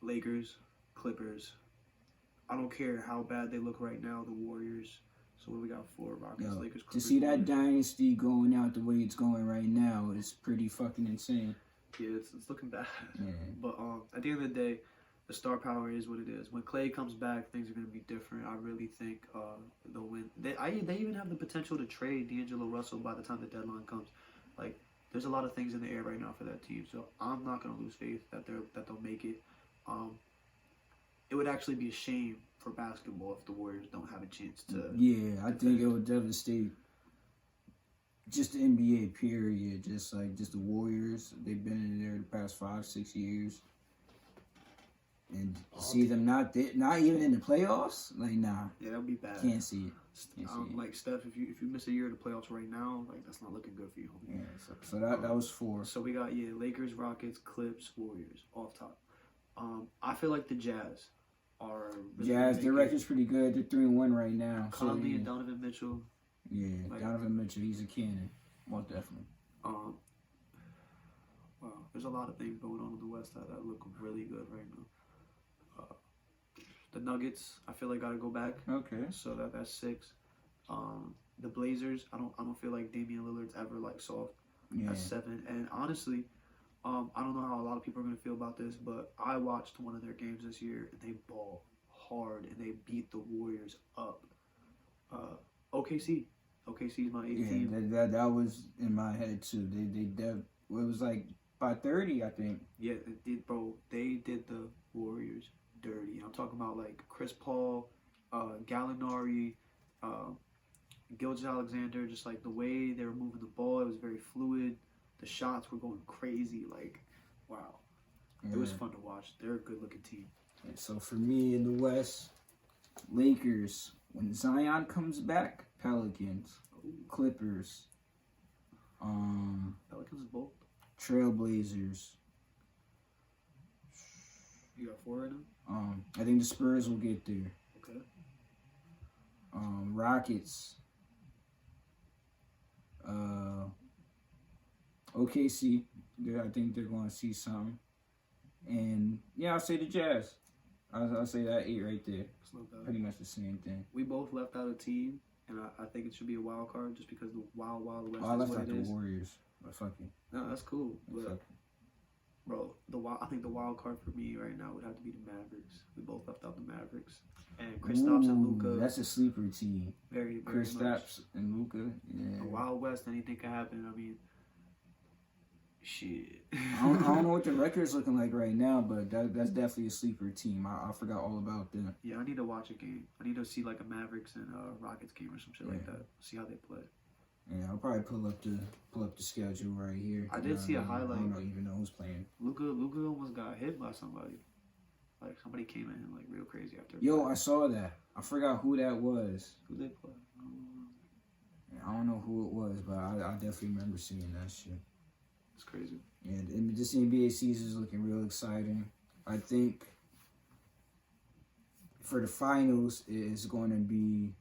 Lakers, Clippers. I don't care how bad they look right now. The Warriors. So what do we got? 4 Rockets, Yo, Lakers, to Clippers. see that Warriors. dynasty going out the way it's going right now is pretty fucking insane. Yeah, it's looking bad. Yeah. But at the end of the day, the star power is what it is. When Clay comes back, things are going to be different. I really think they'll win. They even have the potential to trade D'Angelo Russell by the time the deadline comes. Like, there's a lot of things in the air right now for that team. So I'm not going to lose faith that they'll make it. It would actually be a shame for basketball if the Warriors don't have a chance to. Yeah, I think it would devastate just the NBA period. Just the Warriors. They've been in there the past 5-6 years. And see them not even in the playoffs, like nah. Yeah, that would be bad. Can't see it. Can't see it. Like Steph, if you miss a year of the playoffs right now, like that's not looking good for you. Yeah, so that was 4. So we got Lakers, Rockets, Clips, Warriors off top. I feel like the Jazz are really Jazz, their making- record's pretty good. They're 3-1 right now. Conley so, yeah. and Donovan Mitchell. Yeah, Like- Donovan Mitchell, he's a cannon. Most definitely. Wow, there's a lot of things going on in the West that look really good right now. The Nuggets, I feel like gotta go back. Okay. So that's 6. The Blazers, I don't feel like Damian Lillard's ever like soft. Yeah. That's 7. And honestly, I don't know how a lot of people are gonna feel about this, but I watched one of their games this year and they ball hard and they beat the Warriors up. OKC is my 8th team. Yeah, that was in my head too. It was like by 30, I think. Yeah, it did, bro. They did the Warriors dirty. I'm talking about like Chris Paul, Gallinari, Gilgeous-Alexander. Just like the way they were moving the ball, it was very fluid. The shots were going crazy. Like, wow, it was fun to watch. They're a good-looking team. Yeah, so for me in the West, Lakers. When Zion comes back, Pelicans, Clippers, Pelicans is bold. Trailblazers. You got 4 right now. I think the Spurs will get there. Okay. Rockets. OKC. I think they're going to see something. And yeah, I'll say the Jazz. I'll say that 8 right there. It's not bad. Pretty much the same thing. We both left out a team, and I think it should be a wild card just because the wild West I is left what out it the is. Warriors. But fuck it. No, that's cool. But Fuck bro, I think the wild card for me right now would have to be the Mavericks. We both left out the Mavericks. And Kristaps and Luka. That's a sleeper team. Very, very much. Kristaps and Luka. Yeah. The Wild West, anything can happen. I mean, shit. I don't know what the record's looking like right now, but that's definitely a sleeper team. I forgot all about them. Yeah, I need to watch a game. I need to see like a Mavericks and Rockets game or some shit like that. See how they play. Yeah, I'll probably pull up the schedule right here. I did see a highlight. I don't even know who's playing. Luka almost got hit by somebody. Like somebody came at him like real crazy after. Yo, I saw that. I forgot who that was. Who they play? I don't know who it was, but I definitely remember seeing that shit. It's crazy. Yeah, and this NBA season is looking real exciting. I think for the finals, it's going to be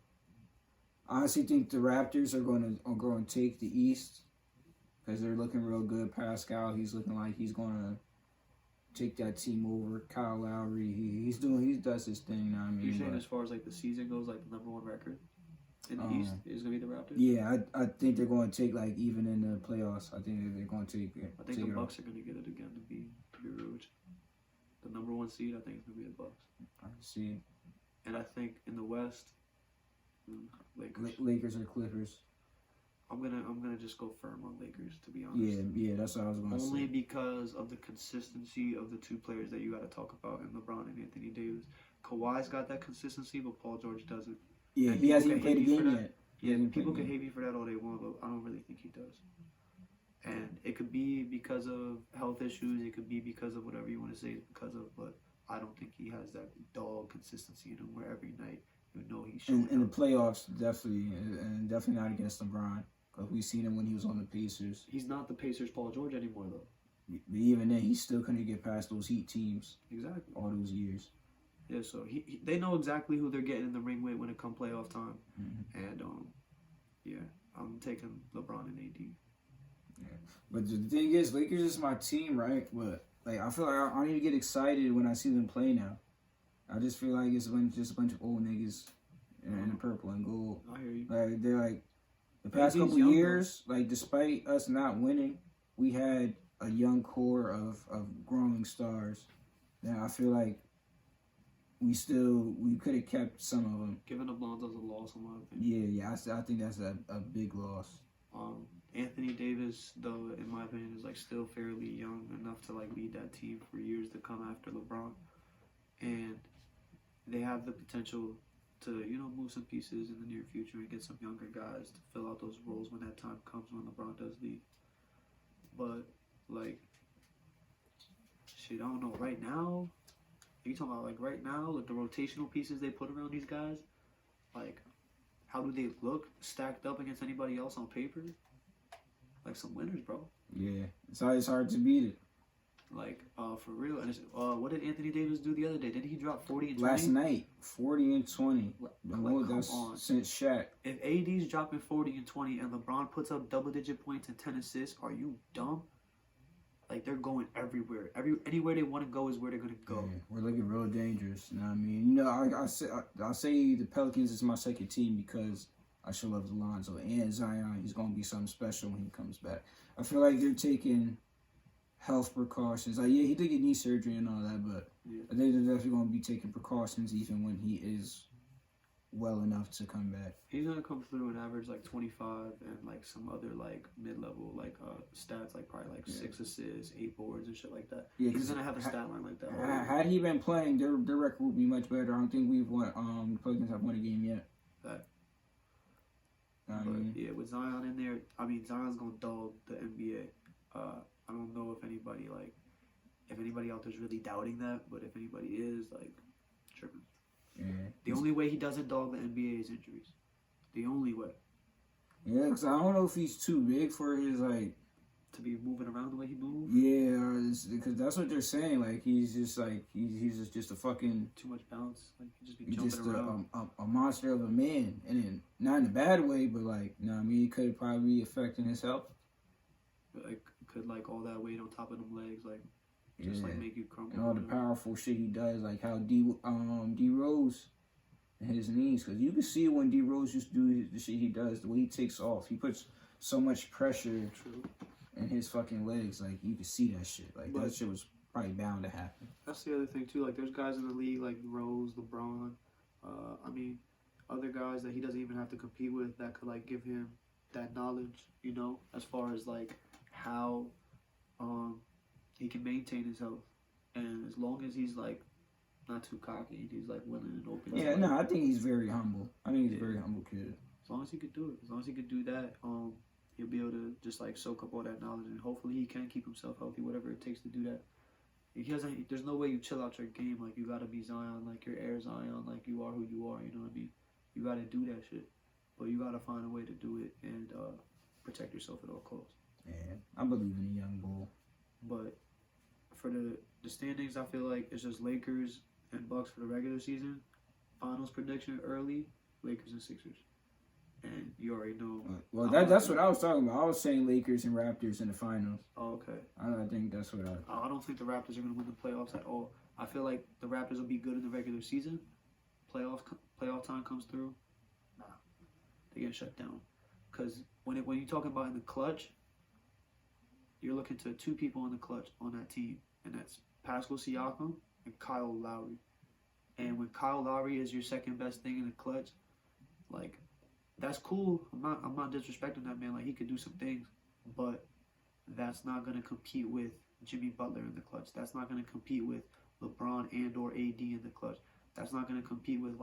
I honestly think the Raptors are going to take the East because they're looking real good. Pascal, he's looking like he's going to take that team over. Kyle Lowry, he does his thing now. I mean, You're saying as far as like the season goes, like the #1 record in the East is gonna be the Raptors? Yeah, I think they're going to take, like, even in the playoffs. I think they're going to take it. I think the Bucks are gonna get it again. To be real with you. The #1 seed, I think, is gonna be the Bucks. I see. And I think in the West, Lakers. Lakers or Clippers. I'm gonna just go firm on Lakers, to be honest. Yeah, that's what I was going to say. Only because of the consistency of the two players that you got to talk about in LeBron and Anthony Davis. Kawhi's got that consistency, but Paul George doesn't. Yeah, And he hasn't people played a can hate me for game that. yet. Yeah, people can hate me for that all they want, but I don't really think he does. And it could be because of health issues. It could be because of whatever you want to say it's because of, but I don't think he has that dog consistency in him where every night you know he's showing In the up. playoffs, definitely, and definitely not against LeBron. Because we've seen him when he was on the Pacers. He's not the Pacers' Paul George anymore, though. But even then, he still couldn't get past those Heat teams Exactly. all those years. Yeah, so they know exactly who they're getting in the ring with when it comes playoff time. Mm-hmm. And, yeah, I'm taking LeBron and AD. Yeah. But the thing is, Lakers is my team, right? But like, I feel like I need to get excited when I see them play now. I just feel like it's just a bunch of old niggas in the purple and gold. I hear you. Like, they're like, the past AD's couple young, years, like, despite us not winning, we had a young core of growing stars. Now I feel like we could have kept some of them. Giving up Lonzo's a loss, in my opinion. Yeah, I think that's a big loss. Anthony Davis, though, in my opinion, is like still fairly young enough to like lead that team for years to come after LeBron, and they have the potential to move some pieces in the near future and get some younger guys to fill out those roles when that time comes when LeBron does leave. But like, shit, I don't know. Right now, are you talking about like right now, like the rotational pieces they put around these guys, like how do they look stacked up against anybody else on paper? Like some winners, bro. Yeah, it's hard to beat it. Like, for real. And what did Anthony Davis do the other day? Didn't he drop 40 and 20? Last night, 40 and 20. Like, That's come on. since Shaq. If AD's dropping 40 and 20 and LeBron puts up double-digit points and 10 assists, are you dumb? Like, they're going everywhere. Anywhere they want to go is where they're going to go. Yeah, we're looking real dangerous. You know what I mean? I say the Pelicans is my second team because I sure love Lonzo and Zion. He's going to be something special when he comes back. I feel like they're taking health precautions. Like, yeah, he did get knee surgery and all that, but I think they're definitely going to be taking precautions even when he is well enough to come back. He's going to come through and average like 25 and like some other like mid-level like stats, like probably like 6 assists, 8 boards and shit like that. Yeah, he's going to have a stat line like that. Had he been playing, their record would be much better. I don't think we've won. The Pelicans have won a game yet. That. But yeah, with Zion in there, I mean Zion's gonna dog the NBA. I don't know if anybody out there's really doubting that, but if anybody is like tripping. Yeah. The only way he doesn't dog the NBA is injuries. The only way. Yeah, because I don't know if he's too big for his like to be moving around the way he moves. Yeah, because that's what they're saying. Like he's just like he's just a fucking too much bounce. Like he just be jumping around. A monster of a man, and then not in a bad way, but like I mean, he could probably be affecting his health. Like could like all that weight on top of them legs, like just like make you crumble. And all the powerful shit he does, like how D Rose and his knees, because you can see when D Rose used to do the shit he does, the way he takes off, he puts so much pressure. True. And his fucking legs, like you can see that shit. Like that shit was probably bound to happen. That's the other thing too. Like there's guys in the league like Rose, LeBron. I mean, other guys that he doesn't even have to compete with that could like give him that knowledge. You know, as far as like how he can maintain his health, and as long as he's like not too cocky, he's like willing and open. Yeah, no, I think he's very humble. I think he's a very humble kid. As long as he could do it, as long as he could do that, he'll be able to just like soak up all that knowledge, and hopefully he can keep himself healthy, whatever it takes to do that. There's no way you chill out your game. Like you gotta be Zion, like you're Air Zion, like you are who you are. You know what I mean? You gotta do that shit, but you gotta find a way to do it and protect yourself at all costs. Yeah, I believe in a young bull. But for the standings, I feel like it's just Lakers and Bucks for the regular season. Finals prediction early: Lakers and Sixers. and you already know. Well, that's what I was talking about. I was saying Lakers and Raptors in the finals. Oh, okay. I think that's what I don't think the Raptors are going to win the playoffs at all. I feel like the Raptors will be good in the regular season. Playoff time comes through, nah, they get shut down. Because when you're talking about in the clutch, you're looking to two people in the clutch on that team, and that's Pascal Siakam and Kyle Lowry. And when Kyle Lowry is your second best thing in the clutch, like, that's cool. I'm not disrespecting that man. Like, he could do some things, but that's not gonna compete with Jimmy Butler in the clutch. That's not gonna compete with LeBron and or AD in the clutch. That's not gonna compete with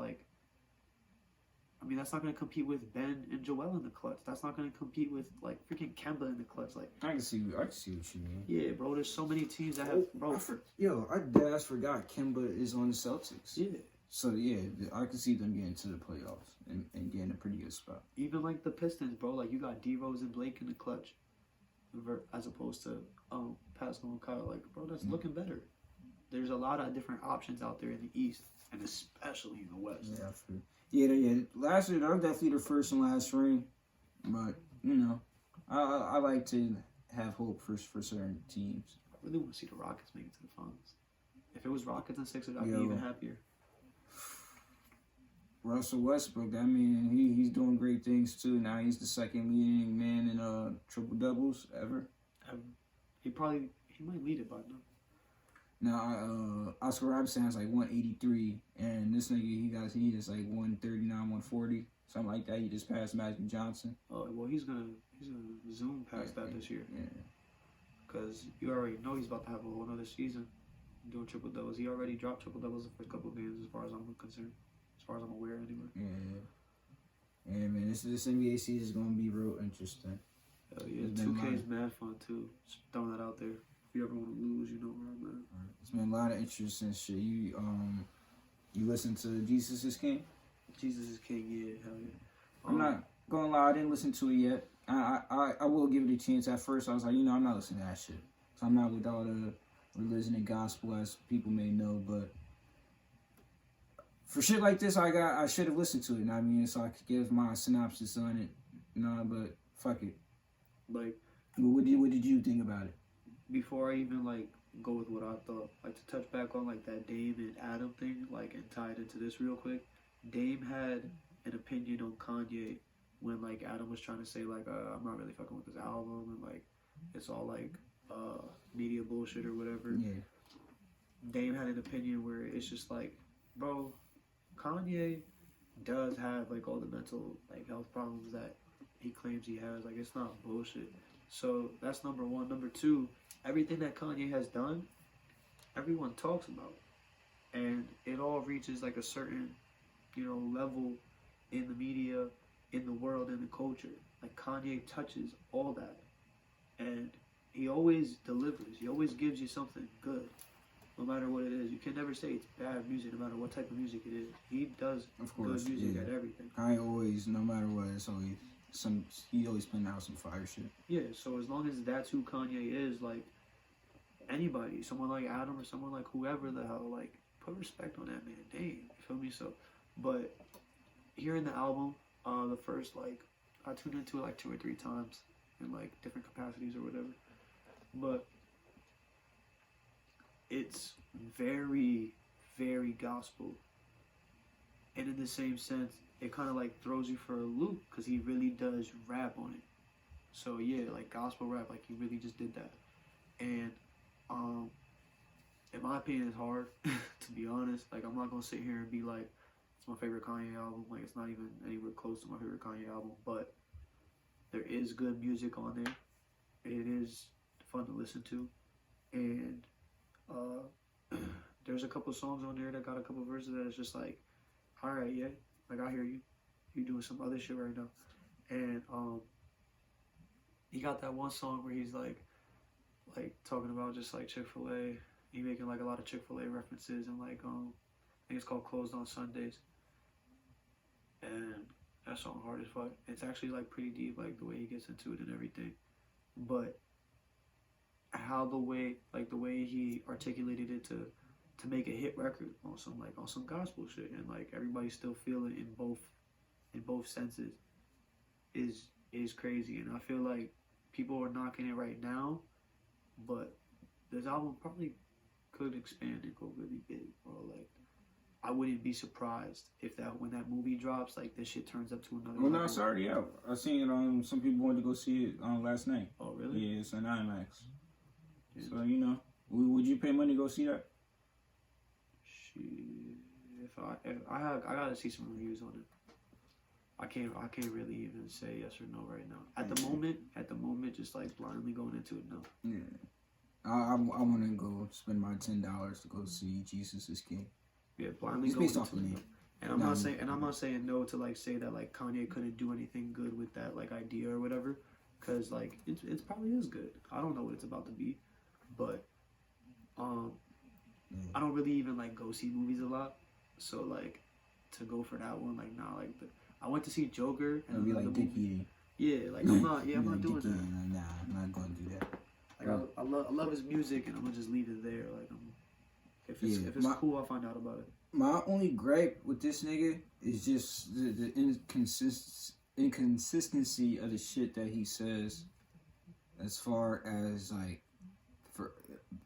that's not gonna compete with Ben and Joel in the clutch. That's not gonna compete with like freaking Kemba in the clutch. Like, I can see what you mean. Yeah, bro. There's so many teams that have I dead forgot Kemba is on the Celtics. Yeah. So yeah, I can see them getting to the playoffs and getting a pretty good spot. Even like the Pistons, bro. Like, you got D Rose and Blake in the clutch, as opposed to Pascal and Kyle. Like, bro, that's looking better. There's a lot of different options out there in the East, and especially in the West. Yeah. Last year, that was definitely the first and last ring, but I like to have hope for certain teams. I really want to see the Rockets make it to the finals. If it was Rockets and Sixers, I'd be even happier. Russell Westbrook, I mean, he's doing great things too. Now he's the second leading man in triple doubles ever. He might lead it by now. Now, Oscar Robertson has like 183, and this nigga, he is like 139, 140, something like that. He just passed Magic Johnson. Oh, well, he's gonna zoom past that this year. Yeah. Because you already know he's about to have a whole other season doing triple doubles. He already dropped triple doubles the first couple of games, as far as I'm concerned. As far as I'm aware, anyway. Yeah, man, this NBA season is gonna be real interesting. Hell yeah, 2K is mad fun too. Just throwing that out there. If you ever want to lose, you know where I'm at. It's been a lot of interesting shit. You listen to Jesus is King? Jesus is King, yeah, hell yeah. I'm not gonna lie, I didn't listen to it yet. I will give it a chance. At first, I was like, I'm not listening to that shit. So I'm not with all the religion and gospel, as people may know, but for shit like this, I should have listened to it. You know what I mean? So I could give my synopsis on it. But fuck it. Like, what did you think about it? Before I even like go with what I thought, like to touch back on like that Dame and Adam thing, like, and tie it into this real quick. Dame had an opinion on Kanye when like Adam was trying to say like I'm not really fucking with this album and like it's all like media bullshit or whatever. Yeah. Dame had an opinion where it's just like, bro, Kanye does have like all the mental like health problems that he claims he has. Like, it's not bullshit. So that's number one. Number two, everything that Kanye has done, everyone talks about, and it all reaches like a certain, level in the media, in the world, in the culture. Like, Kanye touches all that, and he always delivers. He always gives you something good, no matter what it is. You can never say it's bad music, no matter what type of music it is. He does good music at everything. I always, no matter what, it's always he always putting out some fire shit. Yeah, so as long as that's who Kanye is, like, anybody, someone like Adam or someone like whoever the hell, like, put respect on that man. Damn, you feel me? So, but hearing the album, the first, like, I tuned into it like 2 or 3 times in like different capacities or whatever. But it's very, very gospel. And in the same sense, it kind of like throws you for a loop because he really does rap on it. So yeah, like gospel rap, like he really just did that. And in my opinion, it's hard to be honest. Like, I'm not gonna sit here and be like, it's my favorite Kanye album. Like, it's not even anywhere close to my favorite Kanye album. But there is good music on there. It is fun to listen to, and there's a couple songs on there that got a couple verses that is just like, all right, yeah, like, I hear you. You doing some other shit right now. And he got that one song where he's like talking about just like Chick-fil-A. He making like a lot of Chick-fil-A references, and like I think it's called Closed on Sundays. And that song hard as fuck. It's actually like pretty deep, like the way he gets into it and everything. But how the way he articulated it to make a hit record on some gospel shit, and like everybody still feel it in both senses. is crazy, and I feel like people are knocking it right now, but this album probably could expand and go really big, bro. Like, I wouldn't be surprised if that when that movie drops, like this shit turns up to another. Well, no, level. it's already out. I seen it. Some people wanted to go see it last night. Oh, really? Yeah, it's on IMAX. Yeah. So would you pay money to go see that? Shit. If I gotta see some reviews on it. I can't really even say yes or no right now. At the moment, just like blindly going into it, no. Yeah. I want to go spend my $10 to go see Jesus is King. Yeah, blindly It's going based off into of it. me. And I'm not saying no to like say that like Kanye couldn't do anything good with that like idea or whatever, because like it probably is good. I don't know what it's about to be, but I don't really even like go see movies a lot, so like to go for that one, like nah, like I went to see Joker and It'll be like Dick eating. Yeah, like I'm not doing that. Nah, I'm not going to do that. Like I love his music, and I'm gonna just leave it there. Like if it's cool, I'll find out about it. My only gripe with this nigga is just the inconsistency of the shit that he says. As far as like,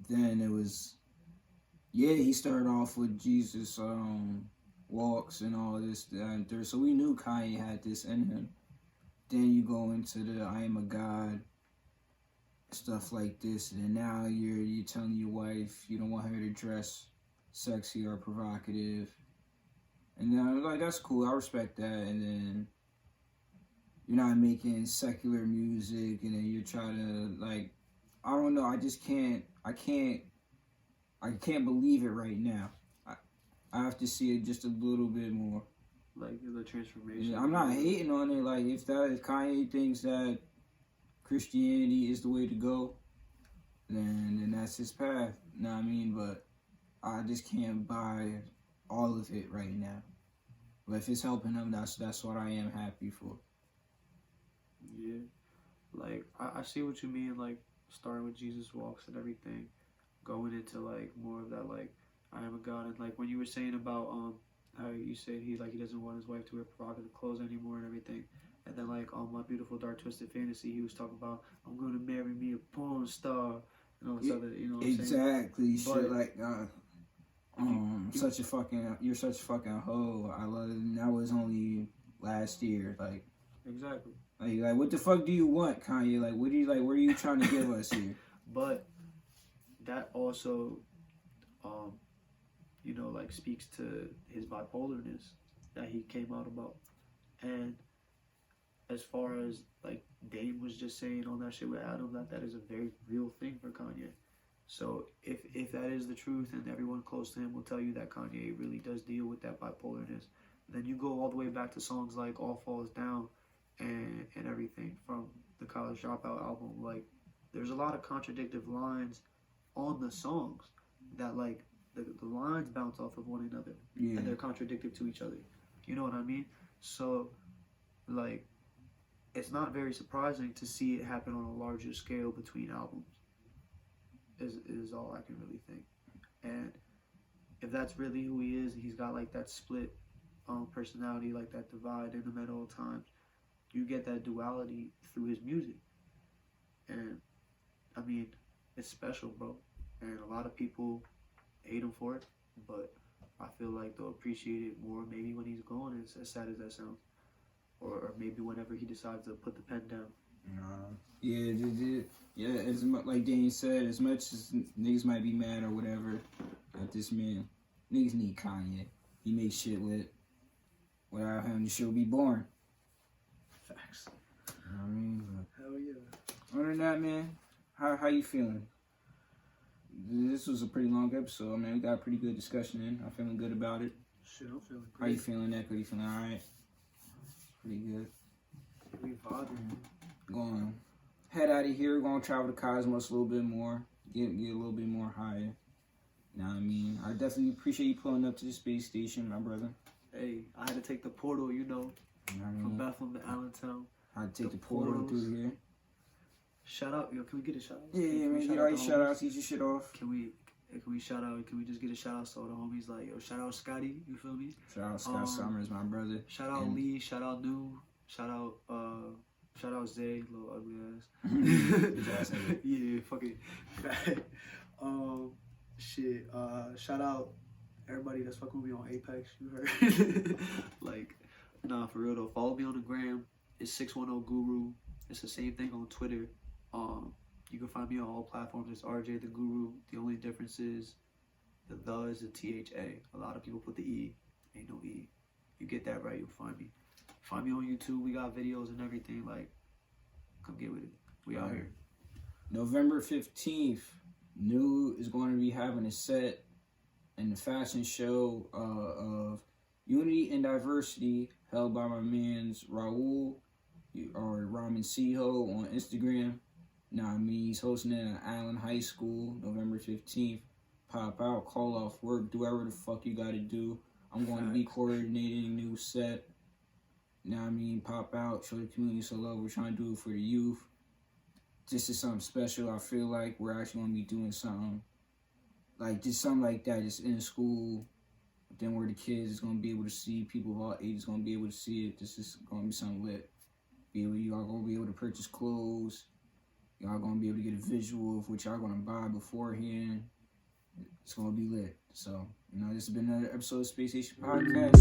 then it was, he started off with Jesus walks and all this, that, and there. So we knew Kanye had this in him. Then you go into the I am a God stuff like this, and then now you're telling your wife you don't want her to dress sexy or provocative, and then I'm like, that's cool, I respect that. And then you're not making secular music, and then you're trying to like, I don't know, I can't believe it right now. I have to see it just a little bit more. Like the transformation. Yeah, I'm not hating on it. Like if Kanye thinks that Christianity is the way to go, then that's his path. You know what I mean? But I just can't buy all of it right now. But if it's helping him, that's what I am happy for. Yeah, like I see what you mean. Like starting with Jesus walks and everything, going into like more of that like I am a God, and like when you were saying about how you said he doesn't want his wife to wear provocative clothes anymore and everything, and then like on My Beautiful Dark Twisted Fantasy he was talking about I'm gonna marry me a porn star and all this other, you know what I'm saying? Exactly, shit like you, such a fucking, you're such a fucking hoe. I love it. And that was only last year, like exactly. Like what the fuck do you want, Kanye? Like what are you trying to give us here? But that also like speaks to his bipolarness that he came out about. And as far as like Dame was just saying on that shit with Adam, that is a very real thing for Kanye. So if that is the truth, and everyone close to him will tell you that Kanye really does deal with that bipolarness, then you go all the way back to songs like All Falls Down and everything from the College Dropout album. Like there's a lot of contradictive lines on the songs that like the lines bounce off of one another, and they're contradictory to each other. You know what I mean? So like it's not very surprising to see it happen on a larger scale between albums. Is all I can really think. And if that's really who he is, he's got like that split personality, like that divide in the middle of times. You get that duality through his music, and I mean it's special, bro. And a lot of people hate him for it, but I feel like they'll appreciate it more maybe when he's gone, as sad as that sounds, or maybe whenever he decides to put the pen down. As much, like Dane said, as much as niggas might be mad or whatever at this man, niggas need Kanye. He makes shit without him, the shit would be boring. Facts. You know what I mean? Hell yeah. Other than that, man, how you feeling? This was a pretty long episode. I mean, we got a pretty good discussion in. I'm feeling good about it. Shit, I'm feeling great. How you feeling, Echo? You feeling alright? Pretty good. We vibing. Going head out of here. Going to travel to Cosmos a little bit more. Get a little bit more higher. You know what I mean? I definitely appreciate you pulling up to the space station, my brother. Hey, I had to take the portal, You know what I mean? from Bethlehem to Allentown. I had to take the portal through here. Shout out, yo! Can we get a shout out? Yeah, man. Get all your shout outs. Eat your shit off. Can we shout out? Can we just get a shout out to all the homies? Like, yo, shout out Scotty. You feel me? Shout out Scott Summers, my brother. Shout out Lee. Shout out New. Shout out Zay, little ugly His ass. ass nigga. Yeah, fucking. Shit. Shout out everybody that's fucking with me on Apex. You heard? Like, nah, for real though. Follow me on the gram. It's 610 Guru. It's the same thing on Twitter. You can find me on all platforms. It's RJ the Guru. The only difference is the is a THA. A lot of people put the E. Ain't no E. You get that right, you'll find me. Find me on YouTube. We got videos and everything. Like, come get with it. We out here. November 15th, New is going to be having a set in the fashion show of Unity and Diversity, held by my mans Raul or Ramen Siho on Instagram. Now I mean, he's hosting it at Allen High School, November 15th. Pop out, call off work, do whatever the fuck you gotta do. I'm going to be coordinating new set. Now I mean, pop out, show the community some love. We're trying to do it for the youth. This is something special. I feel like we're actually going to be doing something like just something like that, just in school. But then where the kids is going to be able to see, people of all ages going to be able to see it. This is going to be something lit. Y'all going to be able to purchase clothes. Y'all going to be able to get a visual of what y'all going to buy beforehand. It's going to be lit. So, this has been another episode of Space Station Podcast.